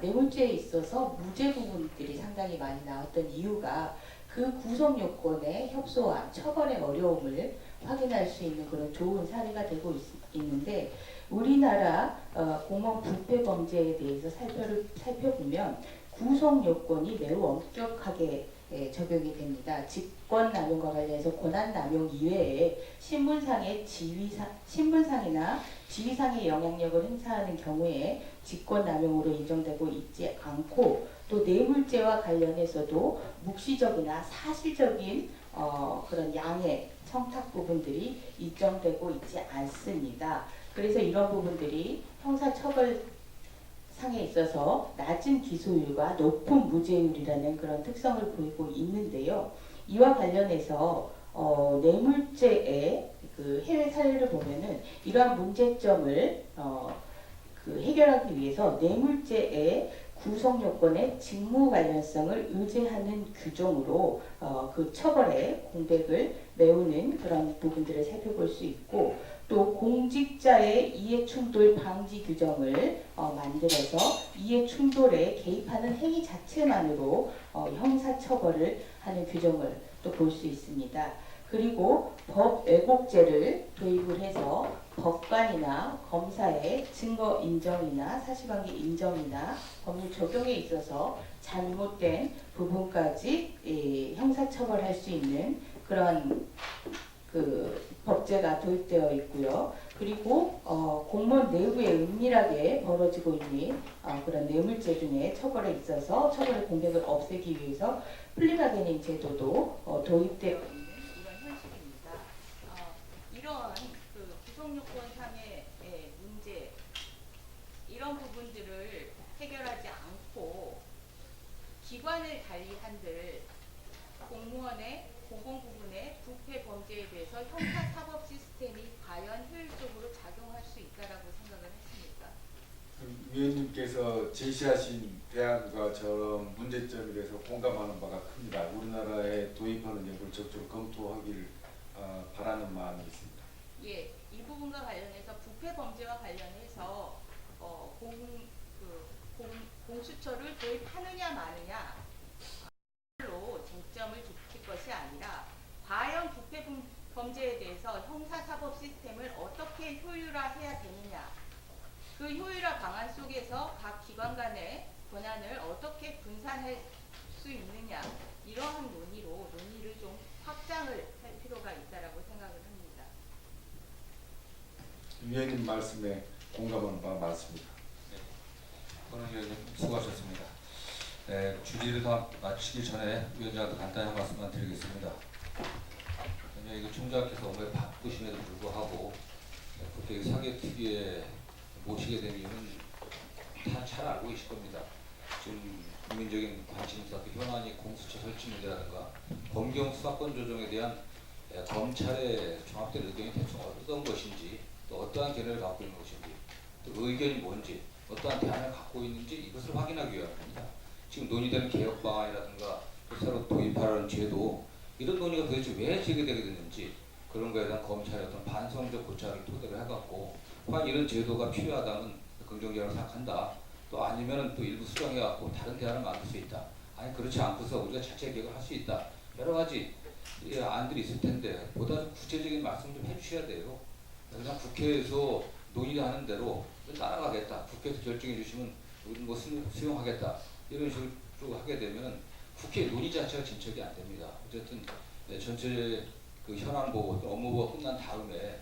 뇌물죄에 있어서 무죄 부분들이 상당히 많이 나왔던 이유가 그 구성 요건의 협소와 처벌의 어려움을 확인할 수 있는 그런 좋은 사례가 되고 있는데 우리나라 공무원 부패 범죄에 대해서 살펴보면 구성 요건이 매우 엄격하게 적용이 됩니다. 직권남용과 관련해서 권한남용 이외에 신분상이나 지위상의 영향력을 행사하는 경우에 직권남용으로 인정되고 있지 않고 또 뇌물죄와 관련해서도 묵시적이나 사실적인 그런 양해, 청탁 부분들이 인정되고 있지 않습니다. 그래서 이런 부분들이 형사처벌 상에 있어서 낮은 기소율과 높은 무죄율이라는 그런 특성을 보이고 있는데요. 이와 관련해서 뇌물죄의 그 해외 사례를 보면은 이러한 문제점을 해결하기 위해서 뇌물죄의 구성 요건의 직무 관련성을 의제하는 규정으로 그 처벌의 공백을 메우는 그런 부분들을 살펴볼 수 있고 또 공직자의 이해충돌 방지 규정을 만들어서 이해충돌에 개입하는 행위 자체만으로 형사처벌을 하는 규정을 또 볼 수 있습니다. 그리고 법 왜곡죄를 도입을 해서 법관이나 검사의 증거 인정이나 사실관계 인정이나 법률 적용에 있어서 잘못된 부분까지 형사처벌할 수 있는 그런 그 법제가 도입되어 있고요. 그리고 공무원 내부에 은밀하게 벌어지고 있는 그런 뇌물죄 등의 처벌에 있어서 처벌의 공백을 없애기 위해서 플리바게닝 제도도 도입되어 있는 이런 현실입니다. 이런 그 구성요건상의 문제 이런 부분들을 해결하지 않고 기관을 달리한들 공무원의 공공부문의 부패 범죄에 대해서 형사사법 시스템이 과연 효율적으로 작용할 수 있다라고 생각을 하십니까? 위원님께서 제시하신 대안과 저런 문제점에 대해서 공감하는 바가 큽니다. 우리나라에 도입하는 여부를 적극적으로 검토하기를 바라는 마음이 있습니다. 예, 이 부분과 관련해서 부패 범죄와 관련해서 공수처를 도입하느냐 마느냐 로 쟁점을 좁힐 것이 아니라 과연 부패 범죄에 대해서 형사사법 시스템을 어떻게 효율화해야 되느냐 그 효율화 방안 속에서 각 기관 간의 권한을 어떻게 분산할 수 있느냐 이러한 논의를 좀 확장을 할 필요가 있다라고 생각을 합니다. 위원님 말씀에 공감하는 바가 많습니다. 권은 위원님 수고하셨습니다. 네, 주지를 다 마치기 전에 위원장한테 간단히 한 말씀만 드리겠습니다. 이거 총장께서 업무에 바쁘심에도 불구하고 그렇게 사개특위에 모시게 된 이유는 다 잘 알고 계실 겁니다. 지금 국민적인 관심사, 그 현안이 공수처 설치 문제라든가 검경 수사권 조정에 대한 검찰의 종합된 의견이 대충 어떤 것인지, 또 어떠한 견해를 갖고 있는 것인지, 또 의견이 뭔지, 어떠한 대안을 갖고 있는지 이것을 확인하기 위함입니다. 지금 논의되는 개혁 방안이라든가 또 새로 도입하라는 제도, 이런 논의가 도대체 왜 제기되게 됐는지, 그런 거에 대한 검찰의 어떤 반성적 고찰을 토대로 해갖고 과연 이런 제도가 필요하다면 긍정적으로 생각한다, 또 아니면은 또 일부 수정해갖고 다른 대안을 만들 수 있다, 아니 그렇지 않고서 우리가 자체 개혁을 할 수 있다, 여러 가지 안들이 있을 텐데 보다 좀 구체적인 말씀 좀 해주셔야 돼요. 그냥 국회에서 논의를 하는 대로 따라가겠다, 국회에서 결정해 주시면 우리는 뭐 수용하겠다, 이런 식으로 하게 되면 국회 논의 자체가 진척이 안 됩니다. 어쨌든 전체 그 현안 보고 또 업무 보고가 끝난 다음에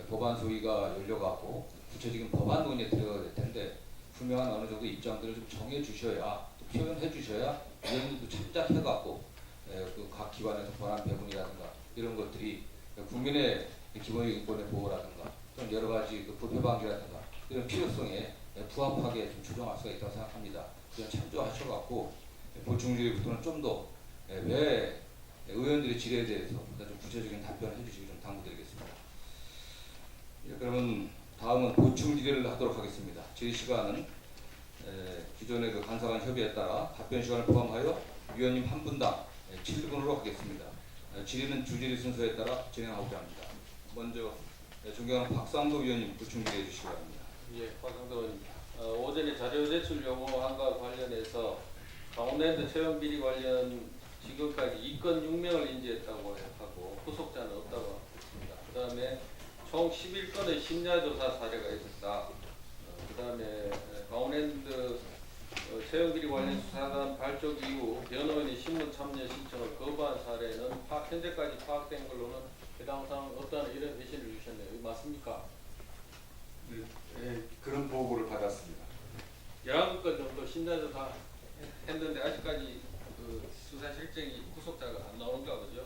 법안 소위가 열려갖고 구체적인 법안 논의에 들어가야 될 텐데, 분명한 어느 정도 입장들을 좀 정해 주셔야, 또 표현해 주셔야 위원님도 참작해갖고 그 각 기관에서 권한 배분이라든가 이런 것들이 국민의 기본적 인권의 보호라든가 또는 여러 가지 그 부패 방지라든가 이런 필요성에 부합하게 좀 조정할 수가 있다고 생각합니다. 그냥 참조하셔갖고 보충질의부터는 좀 더 왜 의원들의 질의에 대해서 보다 좀 구체적인 답변을 해주시기 좀 당부드리겠습니다. 그러면 다음은 보충 질의를 하도록 하겠습니다. 질의 시간은 기존의 그 간사간 협의에 따라 답변 시간을 포함하여 위원님 한 분당 7분으로 하겠습니다. 질의는 주질의 순서에 따라 진행하고자 합니다. 먼저 존경하는 박상도 위원님 보충 질의해 주시기 바랍니다. 예, 박상도 의원입니다. 오전에 자료 제출 요구안과 관련해서 강원랜드 채용 비리 관련 지금까지 2건 6명을 인지했다고 하고 후속자는 없다고 합니다. 그 다음에 총 11건의 심야조사 사례가 있었다. 그 다음에 강원랜드 채용 비리 관련 수사단 발족 이후 변호인이 신문 참여 신청을 거부한 사례는 현재까지 파악된 걸로는 해당 사항 없다는 이런 회신을 주셨네요. 이거 맞습니까? 네, 그런 보고를 받았습니다. 11건 정도 심야조사 했는데 아직까지 그 수사 실정이 후속자가 안 나오는가 보죠.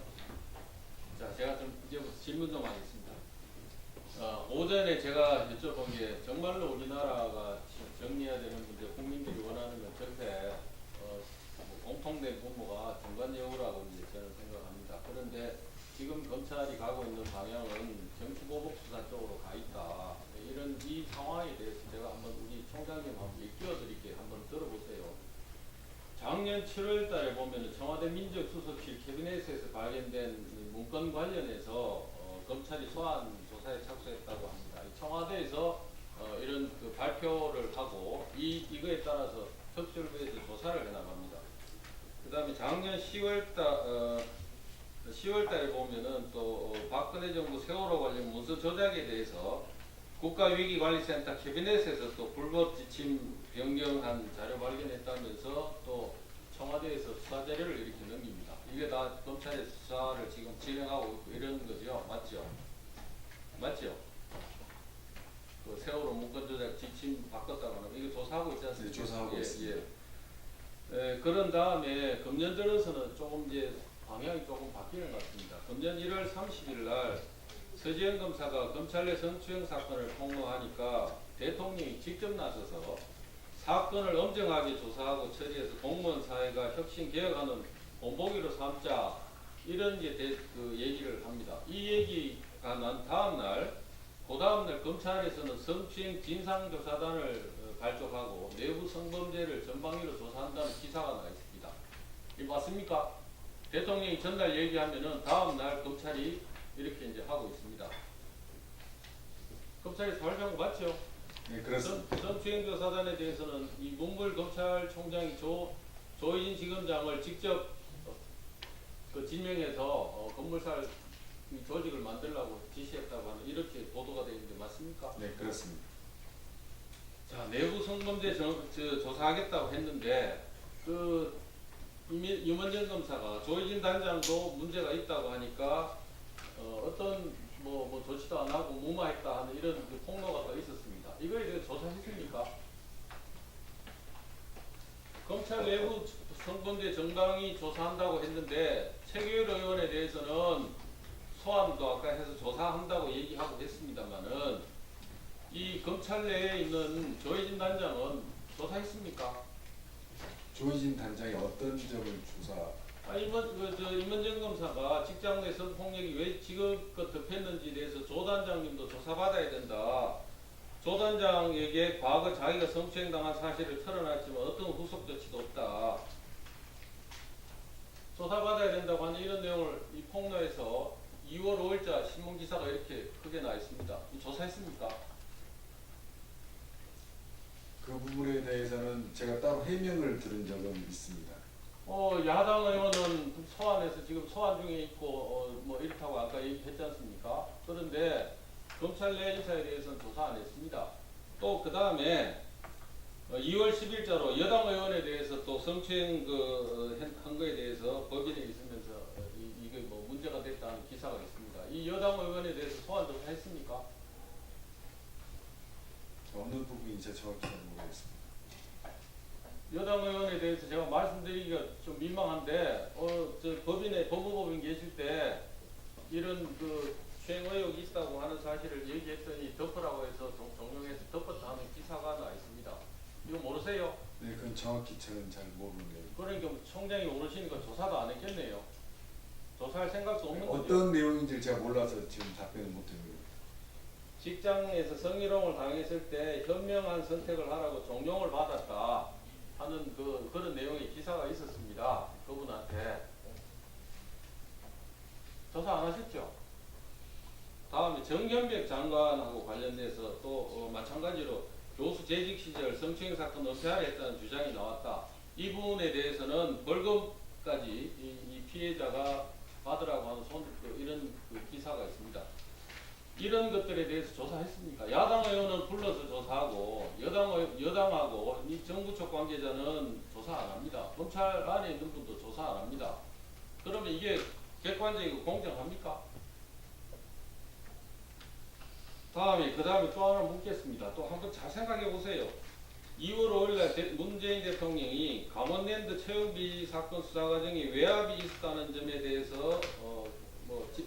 자, 제가 좀 이제부터 질문 좀 하겠습니다. 오전에 제가 여쭤본 게 정말로 우리나라가 정리해야 되는 문제, 국민들이 원하는 건 절대 공통된 분모가 정관예우라고 이제 저는 생각합니다. 그런데 지금 검찰이 가고 있는 방향은 정치보복 수사 쪽으로 가 있다. 이런 이 상황에 대해서 제가 한번 우리 총장님 한번 얘기해 드릴게요. 한번 들어보세요. 작년 7월 달에 보면 청와대 민정수석실 캐비넷에서 발견된 문건 관련해서 검찰이 소환 조사에 착수했다고 합니다. 청와대에서 이런 그 발표를 하고 이거에 따라서 특별부에서 조사를 해나갑니다. 그 다음에 작년 10월 달에 보면은 또 박근혜 정부 세월호 관련 문서 조작에 대해서 국가위기관리센터 캐비넷에서 또 불법 지침 변경한 자료 발견했다면서 또 청와대에서 수사 자료를 이렇게 넘깁니다. 이게 다 검찰의 수사를 지금 진행하고 있고 이런 거죠. 맞죠? 맞죠? 그 세월호 문건 조작 지침 바꿨다고 하는 이거 조사하고 있지 않습니까? 네, 조사하고 있습니다. 그런 다음에 금년 들어서는 조금 이제 방향이 조금 바뀌는 것 같습니다. 금년 1월 30일 날 서지현 검사가 검찰 내 성추행 사건을 폭로하니까 대통령이 직접 나서서 사건을 엄정하게 조사하고 처리해서 공무원 사회가 혁신 개혁하는 본보기로 삼자, 이런 이제 그 얘기를 합니다. 이 얘기가 난 다음 날, 그 다음 날 검찰에서는 성추행 진상조사단을 발족하고 내부 성범죄를 전방위로 조사한다는 기사가 나와 있습니다. 이 맞습니까? 대통령이 전날 얘기하면은 다음 날 검찰이 이렇게 이제 하고 있습니다. 검찰이 발표한 거 맞죠? 네, 그렇습니다. 성추행조사단에 대해서는 이 문물 검찰총장이 조희진 지검장을 직접 그 지명해서 건물살 조직을 만들라고 지시했다고 하는 이렇게 보도가 되어 있는데 맞습니까? 네, 그렇습니다. 자, 내부 성범죄 조사하겠다고 했는데 그 유먼정 검사가 조희진 단장도 문제가 있다고 하니까 어떤 뭐 조치도 안 하고 무마했다 하는 이런 그 폭로가 또 있었습니다. 이거에 대해 조사했습니까? 검찰 내부 성범죄 정당히 조사한다고 했는데 최규일 의원에 대해서는 소환도 아까 해서 조사한다고 얘기하고 했습니다만은 이 검찰 내에 있는 조혜진 단장은 조사했습니까? 조희진 단장이 어떤 점을 조사? 임원정 검사가 직장 내 성폭력이 왜 지금껏 덮였는지에 대해서 조 단장님도 조사받아야 된다. 조 단장에게 과거 자기가 성추행당한 사실을 털어놨지만 어떤 후속 조치도 없다. 조사받아야 된다고 하는 이런 내용을 이 폭로에서 2월 5일자 신문기사가 이렇게 크게 나와 있습니다. 조사했습니까? 그 부분에 대해서는 제가 따로 해명을 들은 적은 있습니다. 야당 의원은 소환해서 지금 소환 중에 있고 뭐 이렇다고 아까 얘기했지 않습니까? 그런데 검찰 내 인사에 대해서는 조사 안 했습니다. 또 그 다음에 2월 10일자로 여당 의원에 대해서 또 성추행 한 거에 대해서 법인에 있으면서 이게 뭐 문제가 됐다는 기사가 있습니다. 이 여당 의원에 대해서 소환 조사했습니까? 어느 부분인지 정확히 잘 모르겠습니다. 여당 의원에 대해서 제가 말씀드리기가 좀 민망한데 저 법무법인 계실 때 이런 그 추행 의혹이 있다고 하는 사실을 얘기했더니 덮으라고 해서 종용해서 덮었다 하는 기사가 나 있습니다. 이거 모르세요? 네, 그건 정확히 저는 잘 모르네요. 그러니까 총장이 모르시니까 조사도 안 했겠네요. 조사할 생각도 없는 거죠. 어떤 내용인지 제가 몰라서 지금 답변을 못 드립니다. 직장에서 성희롱을 당했을 때 현명한 선택을 하라고 종용을 받았다 하는 그런 내용의 기사가 있었습니다. 그분한테 조사 안 하셨죠? 다음에 정현백 장관하고 관련돼서 또 마찬가지로 교수 재직 시절 성추행 사건 은폐하려 했다는 주장이 나왔다. 이 부분에 대해서는 벌금까지 이 피해자가 받으라고 하는 이런 기사가 있습니다. 이런 것들에 대해서 조사했습니까? 야당 의원은 불러서 조사하고 여당하고 이 정부 쪽 관계자는 조사 안 합니다. 검찰 안에 있는 분도 조사 안 합니다. 그러면 이게 객관적이고 공정합니까? 그 다음에 또 하나 묻겠습니다. 또 한번 잘 생각해 보세요. 2월 5일날 문재인 대통령이 강원랜드 채용비 사건 수사 과정에 외압이 있었다는 점에 대해서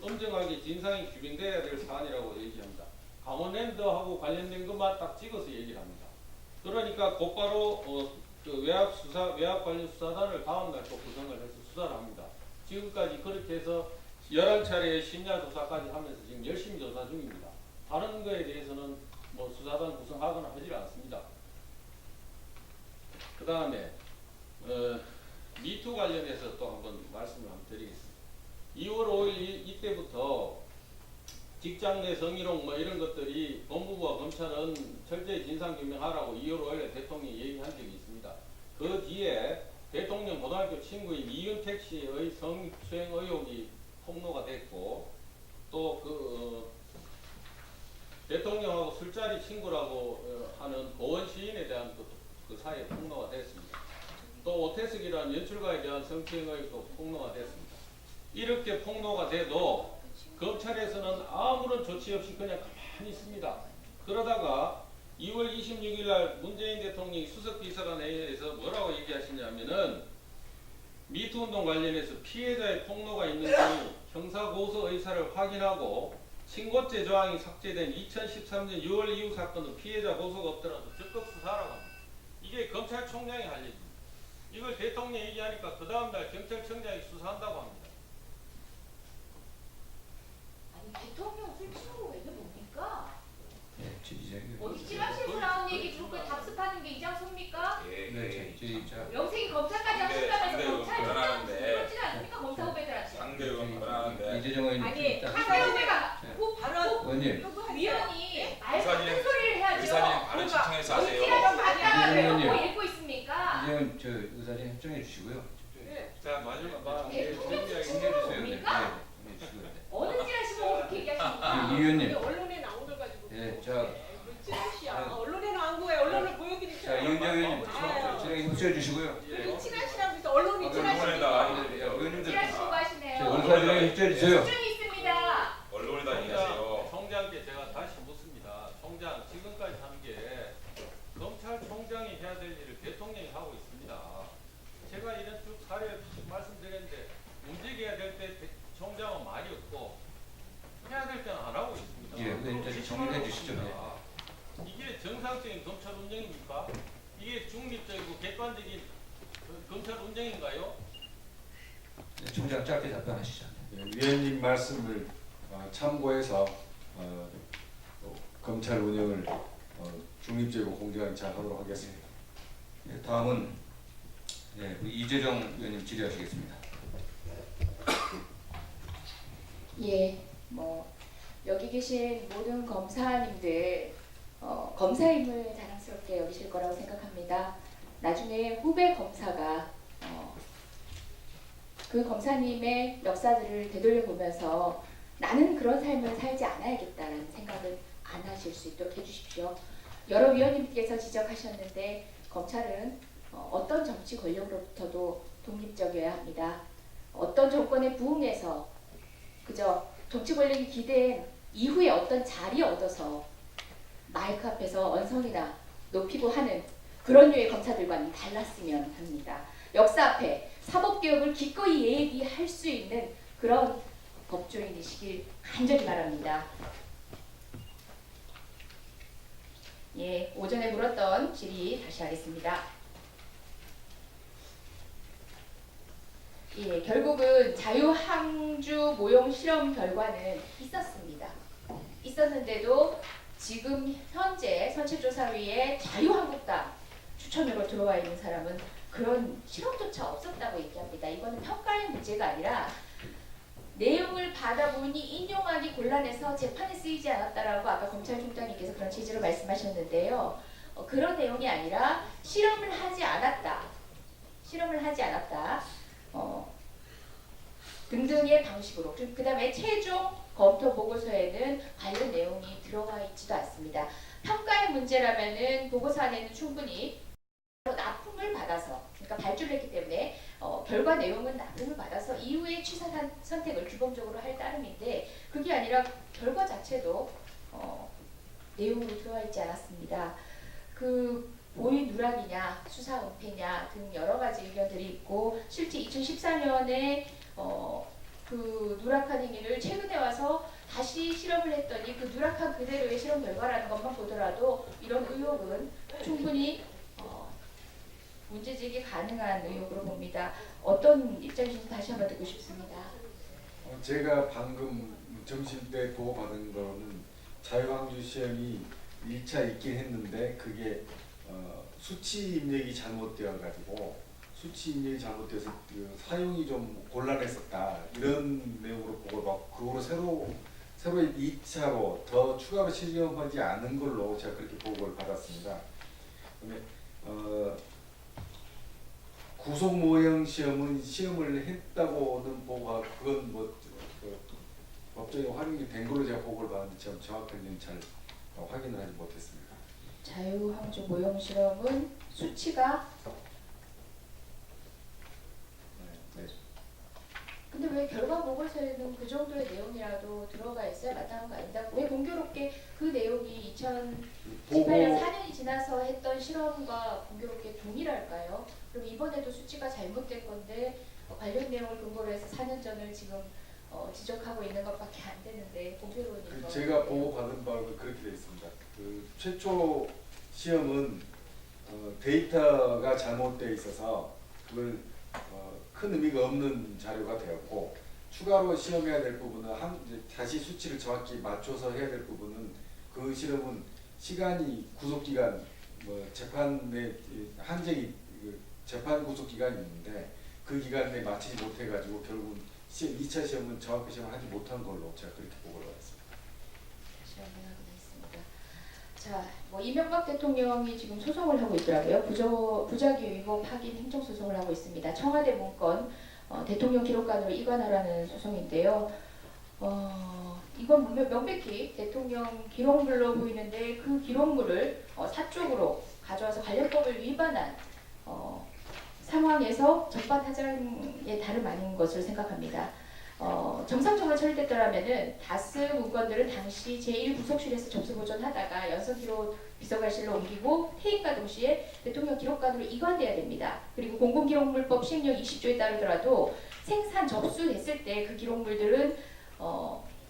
엄정하게 진상이 규명돼야 될 사안이라고 얘기합니다. 강원랜드하고 관련된 것만 딱 찍어서 얘기를 합니다. 그러니까 곧바로 외압 관련 수사단을 다음날 또 구성을 해서 수사를 합니다. 지금까지 그렇게 해서 11차례의 심야 조사까지 하면서 지금 열심히 조사 중입니다. 다른 거에 대해서는 뭐 수사단 구성하거나 하지 않습니다. 그 다음에 미투 관련해서 또 한번 말씀을 한번 드리겠습니다. 2월 5일 이때부터 직장 내 성희롱 뭐 이런 것들이 법무부와 검찰은 철저히 진상규명하라고 2월 5일에 대통령이 얘기한 적이 있습니다. 그 뒤에 대통령 고등학교 친구인 이윤택 씨의 성추행 의혹이 폭로가 됐고 또 대통령하고 술자리 친구라고 하는 고원 시인에 대한 그 사이에 폭로가 됐습니다. 또 오태석이라는 연출가에 대한 성추행 의혹도 폭로가 됐습니다. 이렇게 폭로가 돼도 검찰에서는 아무런 조치 없이 그냥 가만히 있습니다. 그러다가 2월 26일 날 문재인 대통령이 수석비서관회의에서 뭐라고 얘기하시냐면은 미투 운동 관련해서 피해자의 폭로가 있는지 형사고소 의사를 확인하고 신고죄 조항이 삭제된 2013년 6월 이후 사건은 피해자 고소가 없더라도 적극 수사하라고 합니다. 이게 검찰총장이 할 얘기입니다. 이걸 대통령이 얘기하니까 그 다음날 경찰청장이 수사한다고 합니다. 아니 대통령 술 취하고 이게 뭡니까? 이제 어디 찌라시에서 나온 얘기 주고 답습하는 게 이장소입니까? 명색이 검찰까지 합숙하면서 검찰총장 그렇지는 않습니까? 검사 후배들한테. 상대 의원 권하는데 이재정 의원님 아니 좀 상대 후배가 발언 의원님 위원이 말 같은 소리를 해야죠. 의사진행 발언 신청해서 하세요. 어디가 맞다를 의원님. 뭐 읽고 있습니까? 이재정 저 의사진 협정해 주시고요. 자 마지막 대통령 정리해 수치는 주세요. 뭡니까? 네, 주시고요. 네. 어느 찌라시 보고 그렇게 얘기하십니까? 이 의원님. 언론에 나온 걸 가지고 네, 자, 찌라시야. 언론에 나온 거에 언론을 보여드리죠. 자 이은정 의원님 진행 협조해 주시고요. 그 찌라시라고 해서 언론이 찌라시입니까? 의원님들 찌라시 공부하시네요. 의사진행 협조해 주세요. 수준이 있습니다. 언론에다 얘기하세요. 총장께 제가 다시 묻습니다. 총장 지금까지 한 게 검찰총장이 해야 될 일을 대통령이 하고 있습니다. 제가 이런 쭉 사례 말씀드렸는데 움직여야 될 때 총장은 말이 없고 해야 될 때는 안 하고 있습니다. 예, 근데 이제 정리해 주시죠. 네. 이게 정상적인 검찰 운영입니까? 이게 중립적이고 객관적인 검찰 운영인가요? 네, 총장 짧게 답변하시죠. 예, 위원님 말씀을 참고해서 검찰 운영을 중립적이고 공정하게 잘 하도록 하겠습니다. 네, 다음은 우리 이재정 의원님 질의하시겠습니다. 예, 여기 계신 모든 검사님들 검사임을 자랑스럽게 여기실 거라고 생각합니다. 나중에 후배 검사가 그 검사님의 역사들을 되돌려보면서 나는 그런 삶을 살지 않아야겠다는 생각을 안 하실 수 있도록 해주십시오. 여러 위원님께서 지적하셨는데 검찰은 어떤 정치 권력으로부터도 독립적이어야 합니다. 어떤 정권에 부응해서 그저 정치 권력이 기대한 이후에 어떤 자리 얻어서 마이크 앞에서 언성이나 높이고 하는 그런 류의 검사들과는 달랐으면 합니다. 역사 앞에 사법개혁을 기꺼이 얘기할 수 있는 그런 법조인이시길 간절히 바랍니다. 예, 오전에 물었던 질의 다시 하겠습니다. 예, 결국은 자유항주 모형 실험 결과는 있었습니다. 있었는데도 지금 현재 선체조사위에 자유한국당 추천으로 들어와 있는 사람은 그런 실험조차 없었다고 얘기합니다. 이거는 평가의 문제가 아니라 내용을 받아보니 인용하기 곤란해서 재판에 쓰이지 않았다라고 아까 검찰총장님께서 그런 취지로 말씀하셨는데요. 그런 내용이 아니라 실험을 하지 않았다. 등등의 방식으로 그 다음에 최종 검토 보고서에는 관련 내용이 들어가 있지도 않습니다. 평가의 문제라면은 보고서 안에는 충분히 납품을 받아서 그러니까 발주를 했기 때문에 결과 내용은 납품을 받아서 이후에 취사 선택을 규범적으로 할 따름인데 그게 아니라 결과 자체도 내용으로 들어와 있지 않았습니다. 그 보인 누락이냐 수사 은폐냐 등 여러 가지 의견들이 있고 실제 2014년에 그 누락한 행위를 최근에 와서 다시 실험을 했더니 그 누락한 그대로의 실험 결과라는 것만 보더라도 이런 의혹은 충분히 문제제기 가능한 의혹으로 봅니다. 어떤 입장이신지 다시 한번 듣고 싶습니다. 제가 방금 점심 때 보고받은 거는 자유항주 시험이 1차 있긴 했는데 그게 수치 입력이 잘못되어 가지고 수치 입력이 잘못돼서 그 사용이 좀 곤란했었다 이런 내용으로 보고받고 그거로 새로 2차로 더 추가로 실험하지 않은 걸로 제가 그렇게 보고를 받았습니다. 그다음에 구속 모형 시험은 시험을 했다고는 보고가 그건 법적인 확인이 된 걸로 제가 보고를 받았는데 제가 정확하게는 잘 확인을 하지 못했습니다. 자유항주 모형 실험은 수치가 근데 왜 결과 보고서에는 그 정도의 내용이라도 들어가 있어야 마땅한 거 아니다. 왜 공교롭게 그 내용이 2018년 4년이 지나서 했던 실험과 공교롭게 동일할까요? 그럼 이번에도 수치가 잘못된 건데 관련 내용을 근거로 해서 4년 전을 지금 지적하고 있는 것밖에 안 되는데 공교로우니까. 제가 보고 받은 바는 그렇게 되어 있습니다. 그 최초 시험은 데이터가 잘못되어 있어서 그걸 큰 의미가 없는 자료가 되었고 추가로 시험해야 될 부분은 다시 수치를 정확히 맞춰서 해야 될 부분은 그 실험은 시간이 구속기간 재판의 한정이 재판 구속기간이 있는데 그 기간 내에 마치지 못해가지고 결국은 2차 시험은 정확히 시험을 하지 못한 걸로 제가 그렇게 보고를 받았습니다. 다시 한번 확인하겠습니다. 자, 이명박 대통령이 지금 소송을 하고 있더라고요. 부작위 위법 확인 행정소송을 하고 있습니다. 청와대 문건 대통령 기록관으로 이관하라는 소송인데요. 이건 명백히 대통령 기록물로 보이는데 그 기록물을 사적으로 가져와서 관련법을 위반한 상황에서 적반하장의 다름 아닌 것을 생각합니다. 정상적으로 처리됐더라면은 다스 문건들은 당시 제1구속실에서 접수 보존하다가 연석기록 비서관실로 옮기고 퇴임과 동시에 대통령 기록관으로 이관돼야 됩니다. 그리고 공공기록물법 시행령 20조에 따르더라도 생산 접수됐을 때 그 기록물들은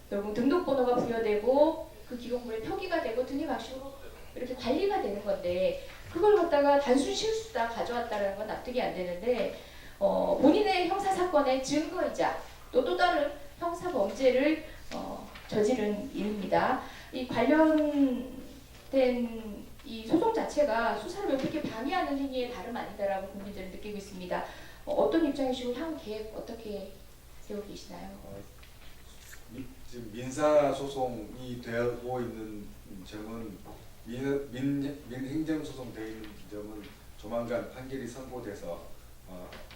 결국 등록번호가 부여되고 그 기록물에 표기가 되고 등의 방식으로 이렇게 관리가 되는 건데 그걸 갖다가 단순 실수다 가져왔다는 건 납득이 안 되는데 본인의 형사 사건의 증거이자 또 다른 형사 범죄를 저지른 일입니다. 이 관련된 이 소송 자체가 수사를 외롭게 방해하는 행위에 다름 아니다라고 국민들은 느끼고 있습니다. 어떤 입장이시고 향후 계획 어떻게 세우고 계시나요? 지금 민사 소송이 되고 있는 점은 민행정 소송 되어 있는 점은 조만간 판결이 선고돼서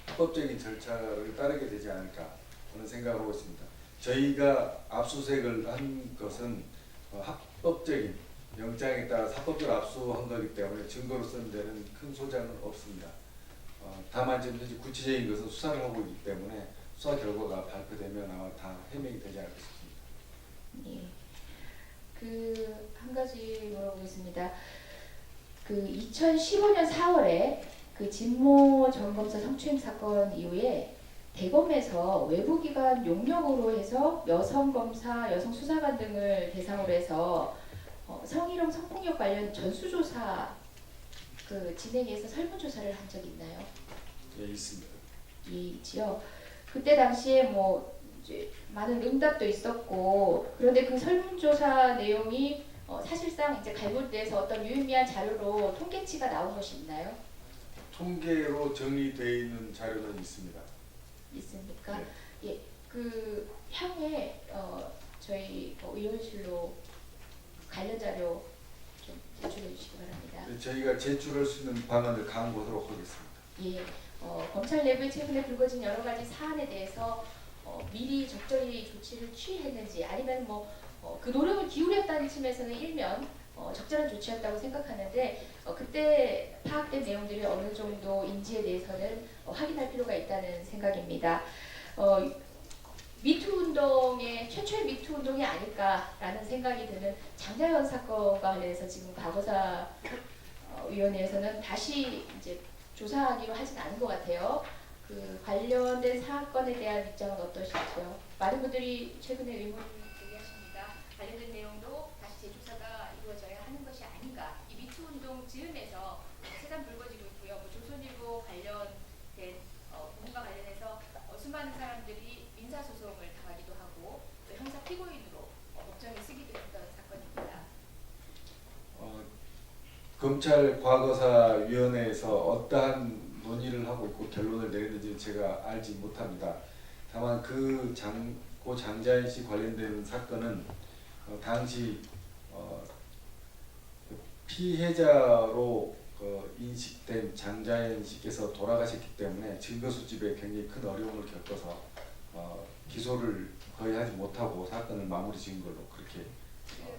합법적인 절차를 따르게 되지 않을까 하는 생각을 하고 있습니다. 저희가 압수수색을 한 것은 합법적인 영장에 따라 합법적으로 압수한 거기 때문에 증거로 쓰는 데는 큰 소장은 없습니다. 다만 지금 현재 구체적인 것은 수사를 하고 있기 때문에 수사 결과가 발표되면 아마 다 해명이 되지 않을까 싶습니다. 예. 한 가지 물어보겠습니다. 2015년 4월에 진모 전 검사 성추행 사건 이후에 대검에서 외부기관 용역으로 해서 여성 검사, 여성 수사관 등을 대상으로 해서 성희롱 성폭력 관련 전수조사 진행해서 설문조사를 한 적이 있나요? 예, 있습니다. 예, 있지요. 그때 당시에 이제 많은 응답도 있었고 그런데 그 설문조사 내용이 사실상 이제 갈고리에서 어떤 유의미한 자료로 통계치가 나온 것이 있나요? 통계로 정리되어 있는 자료는 있습니다. 있습니까? 예, 향후에 저희 의원실로 관련 자료 좀 제출해 주시기 바랍니다. 네, 저희가 제출할 수 있는 방안을 강구하도록 하겠습니다. 예, 검찰 내부에 최근에 불거진 여러 가지 사안에 대해서 미리 적절히 조치를 취했는지 아니면 그 노력을 기울였다는 측면에서는 일면 적절한 조치였다고 생각하는데 그때 파악된 내용들이 어느 정도인지에 대해서는 확인할 필요가 있다는 생각입니다. 미투 운동의 최초의 미투 운동이 아닐까라는 생각이 드는 장자연 사건과 관련해서 지금 과거사 위원회에서는 다시 이제 조사하기로 하진 않은 것 같아요. 관련된 사건에 대한 입장은 어떠실지요? 많은 분들이 최근에 의문을 제기하십니다. 관련된 내용도 다시 재조사가 이루어져야 하는 것이 아닌가. 이 미투 운동 즈음에서 세상 불거지고 있고요. 조선일보 관련된 부분과 관련해서 수많은 사람들이 민사소송을 당하기도 하고 또 형사 피고인으로 법정에 쓰기도 했던 사건입니다. 검찰 과거사위원회에서 어떠한 논의를 하고 있고 결론을 내렸는지 제가 알지 못합니다. 다만 고 장자연 씨 관련된 사건은 당시 피해자로 인식된 장자연 씨께서 돌아가셨기 때문에 증거 수집에 굉장히 큰 어려움을 겪어서 기소를 거의 하지 못하고 사건을 마무리 지은 걸로 그렇게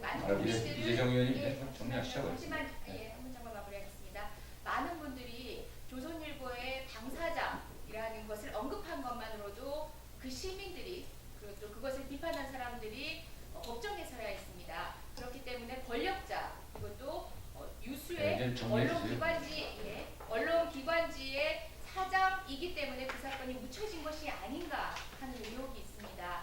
알고 있습니다. 이재정 의원님 정리하시죠. 잠시만 한 문장만 마무리하겠습니다. 많은 분들이 조선일보의 당사자라는 것을 언급한 것만으로도 그 시민들이 또 그것을 비판한 사람들이 법정에 서야 있습니다. 그렇기 때문에 권력자 그것도 유수의 언론기관지의 사장이기 때문에 그 사건이 묻혀진 것이 아닌가 하는 의혹이 있습니다.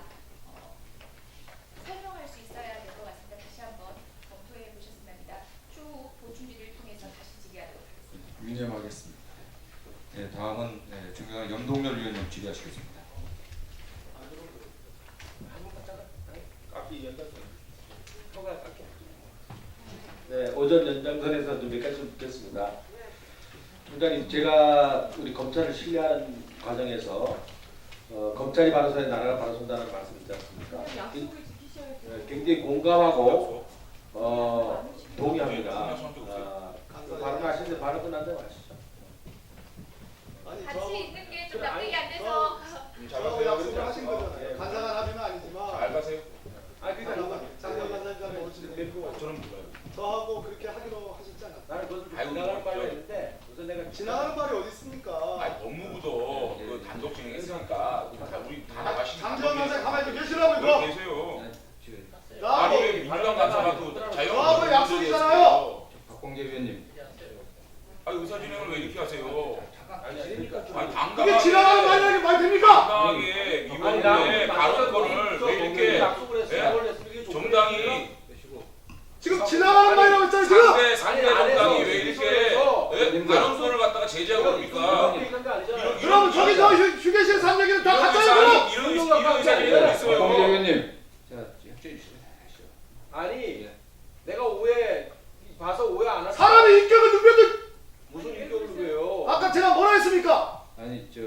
설명할 수 있어야 될 것 같습니다. 다시 한번 검토해 보셨으면 합니다. 추후 보충질을 통해서 다시 질의하도록 하겠습니다. 유념하겠습니다. 네, 다음은 존경하는 염동열 위원님 질의하시겠습니다. 네, 오전 연장선에서 몇 가지 좀 묻겠습니다. 총장님, 제가 우리 검찰을 신뢰하는 과정에서 검찰이 바로 서야 나라가 바로 선다는 말씀이지 않습니까? 약속을 지키셔야죠. 굉장히 공감하고 동의합니다. 발언하시는데 발언 끝난 다음에 하시죠. 같이 있는 게 좀 납득이 안 돼서 저 약속을 하신 거잖아요. 간사가 하면 아니지만. 잘 가세요. 그러니까 장관관장관이 오시는 거 저는 몰라요. 저하고 그렇게 하기로 하셨지 않았나요? 나는 그것을 아이고, 지나가는 바로 했는데 우선 내가 지나가는 말이 어디 있습니까? 아니 법무부도 그 단독 진행했으니까 우리 다 나가시는 장관관장 의사 진행을 왜 이렇게 하세요? 아니 그게 당당하게 지나가는 말이라는 게 말 됩니까? 당당하게 위원회 발언권을 왜 이렇게 정당이 지금 지나가는 말이라고 했잖아요. 지금 상대 정당이 왜 이렇게 발언권을 갖다가 제재하고 그럽니까? 그럼 저기 저 휴게실 산 얘기는 다 가짜예요. 이런 의사 진행을 있어요. 의원님, 자 협조해 주시면 하시죠. 아니 내가 오해 봐서 오해 안 할. 사람의 인격을 누구든 무슨 인격을 누구예요? 아까 제가 뭐라 했습니까? 아니 저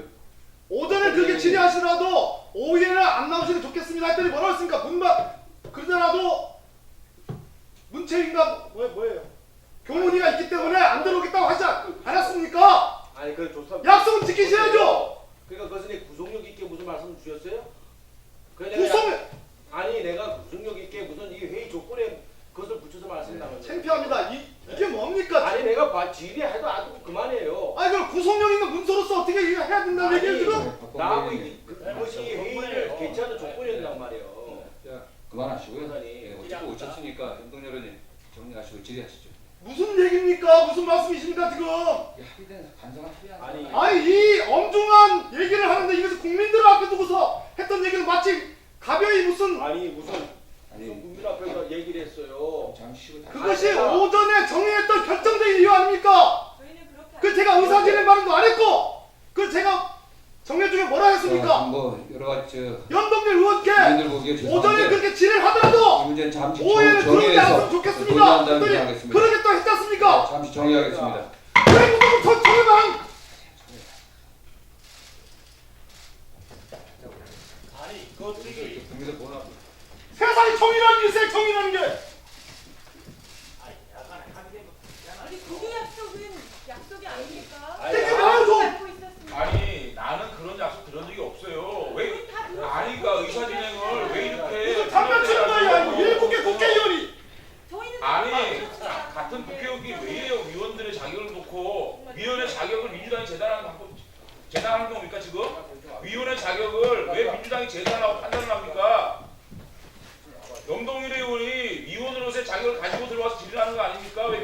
오전에 그렇게 질의하시더라도 오후에는 안 나오시는 게 좋겠습니다 했더니 뭐라 했습니까? 분만 그러더라도 문책인가 뭐예요? 교문위가 있기 때문에 안 들어오겠다고 하지 않았습니까? 아니 그 조사. 약속은 지키셔야죠. 그러니까 그것은 구속력 있게 무슨 말씀 주셨어요? 구속 아니 내가 구속력 있게 무슨 이 회의 조건에 그것을 붙여서 말씀드린 거죠. 창피합니다. 이게 뭡니까? 아니 내가 질의해도 안 듣고 그만해요. 아니 그럼 구속력 있는 문서로서 어떻게 이거 해야 된다는 얘기예요 지금? 나하고 그것이 회의를 개최하는 조건이었단 말이에요. 그만하시고요. 의원님. 예, 어차피 오셨으니까 연동열 의원님 정리하시고 질의하시죠. 무슨 얘기입니까? 무슨 말씀이십니까 지금? 합의된 간성한 합의한 아니, 아니 이 엄중한 얘기를 하는데 이것을 국민들 앞에 두고서 했던 얘기는 마치 가벼이 무슨 아니 무슨 아니 국민 앞에서 얘기를 했어요. 잠시 쉬고 그것이 오전에 정리했던 결정적인 이유 아닙니까? 저희는 그렇게 그 제가 의사진행 발언도 안 했고 그 제가 정례 중에 뭐라 했습니까? 뭐 여러 가지 연동열 의원께 의원들 보기에 오전에 죄송한데 그렇게 질의하더라도 이 문제는 잠시 오후에는 그런 게 정리해서 않으면 좋겠습니다. 논의한다는 게 그랬더니 하겠습니다. 그러겠다 했지 않습니까? 잠시 정리하겠습니다. 왜 무슨 정의만 아니 그것들이 국민들 보나 세상에 정의라는 게 있어요. 정의라는 게 아니 구조 약속은 약속이 아닙니까? 되게 많아요 좀. 알고 있었습니다. 아니 나는 그런 약속 들은 적이 없어요. 왜? 아니 그러니까 의사 진행을 왜 이렇게 장난치는 거야. 이거 일국의 국회의원이 저희는 아니 들었습니다. 같은 국회의원이 왜 이래요? 위원들의 자격을 놓고 위원회 자격을 민주당이 재단하는 겁니까 지금? 위원회 자격을 왜 민주당이 재단하고 판단을 합니까? 염동일 의원이 위원으로서의 자격을 가지고 들어와서 질의하는 거 아닙니까? 왜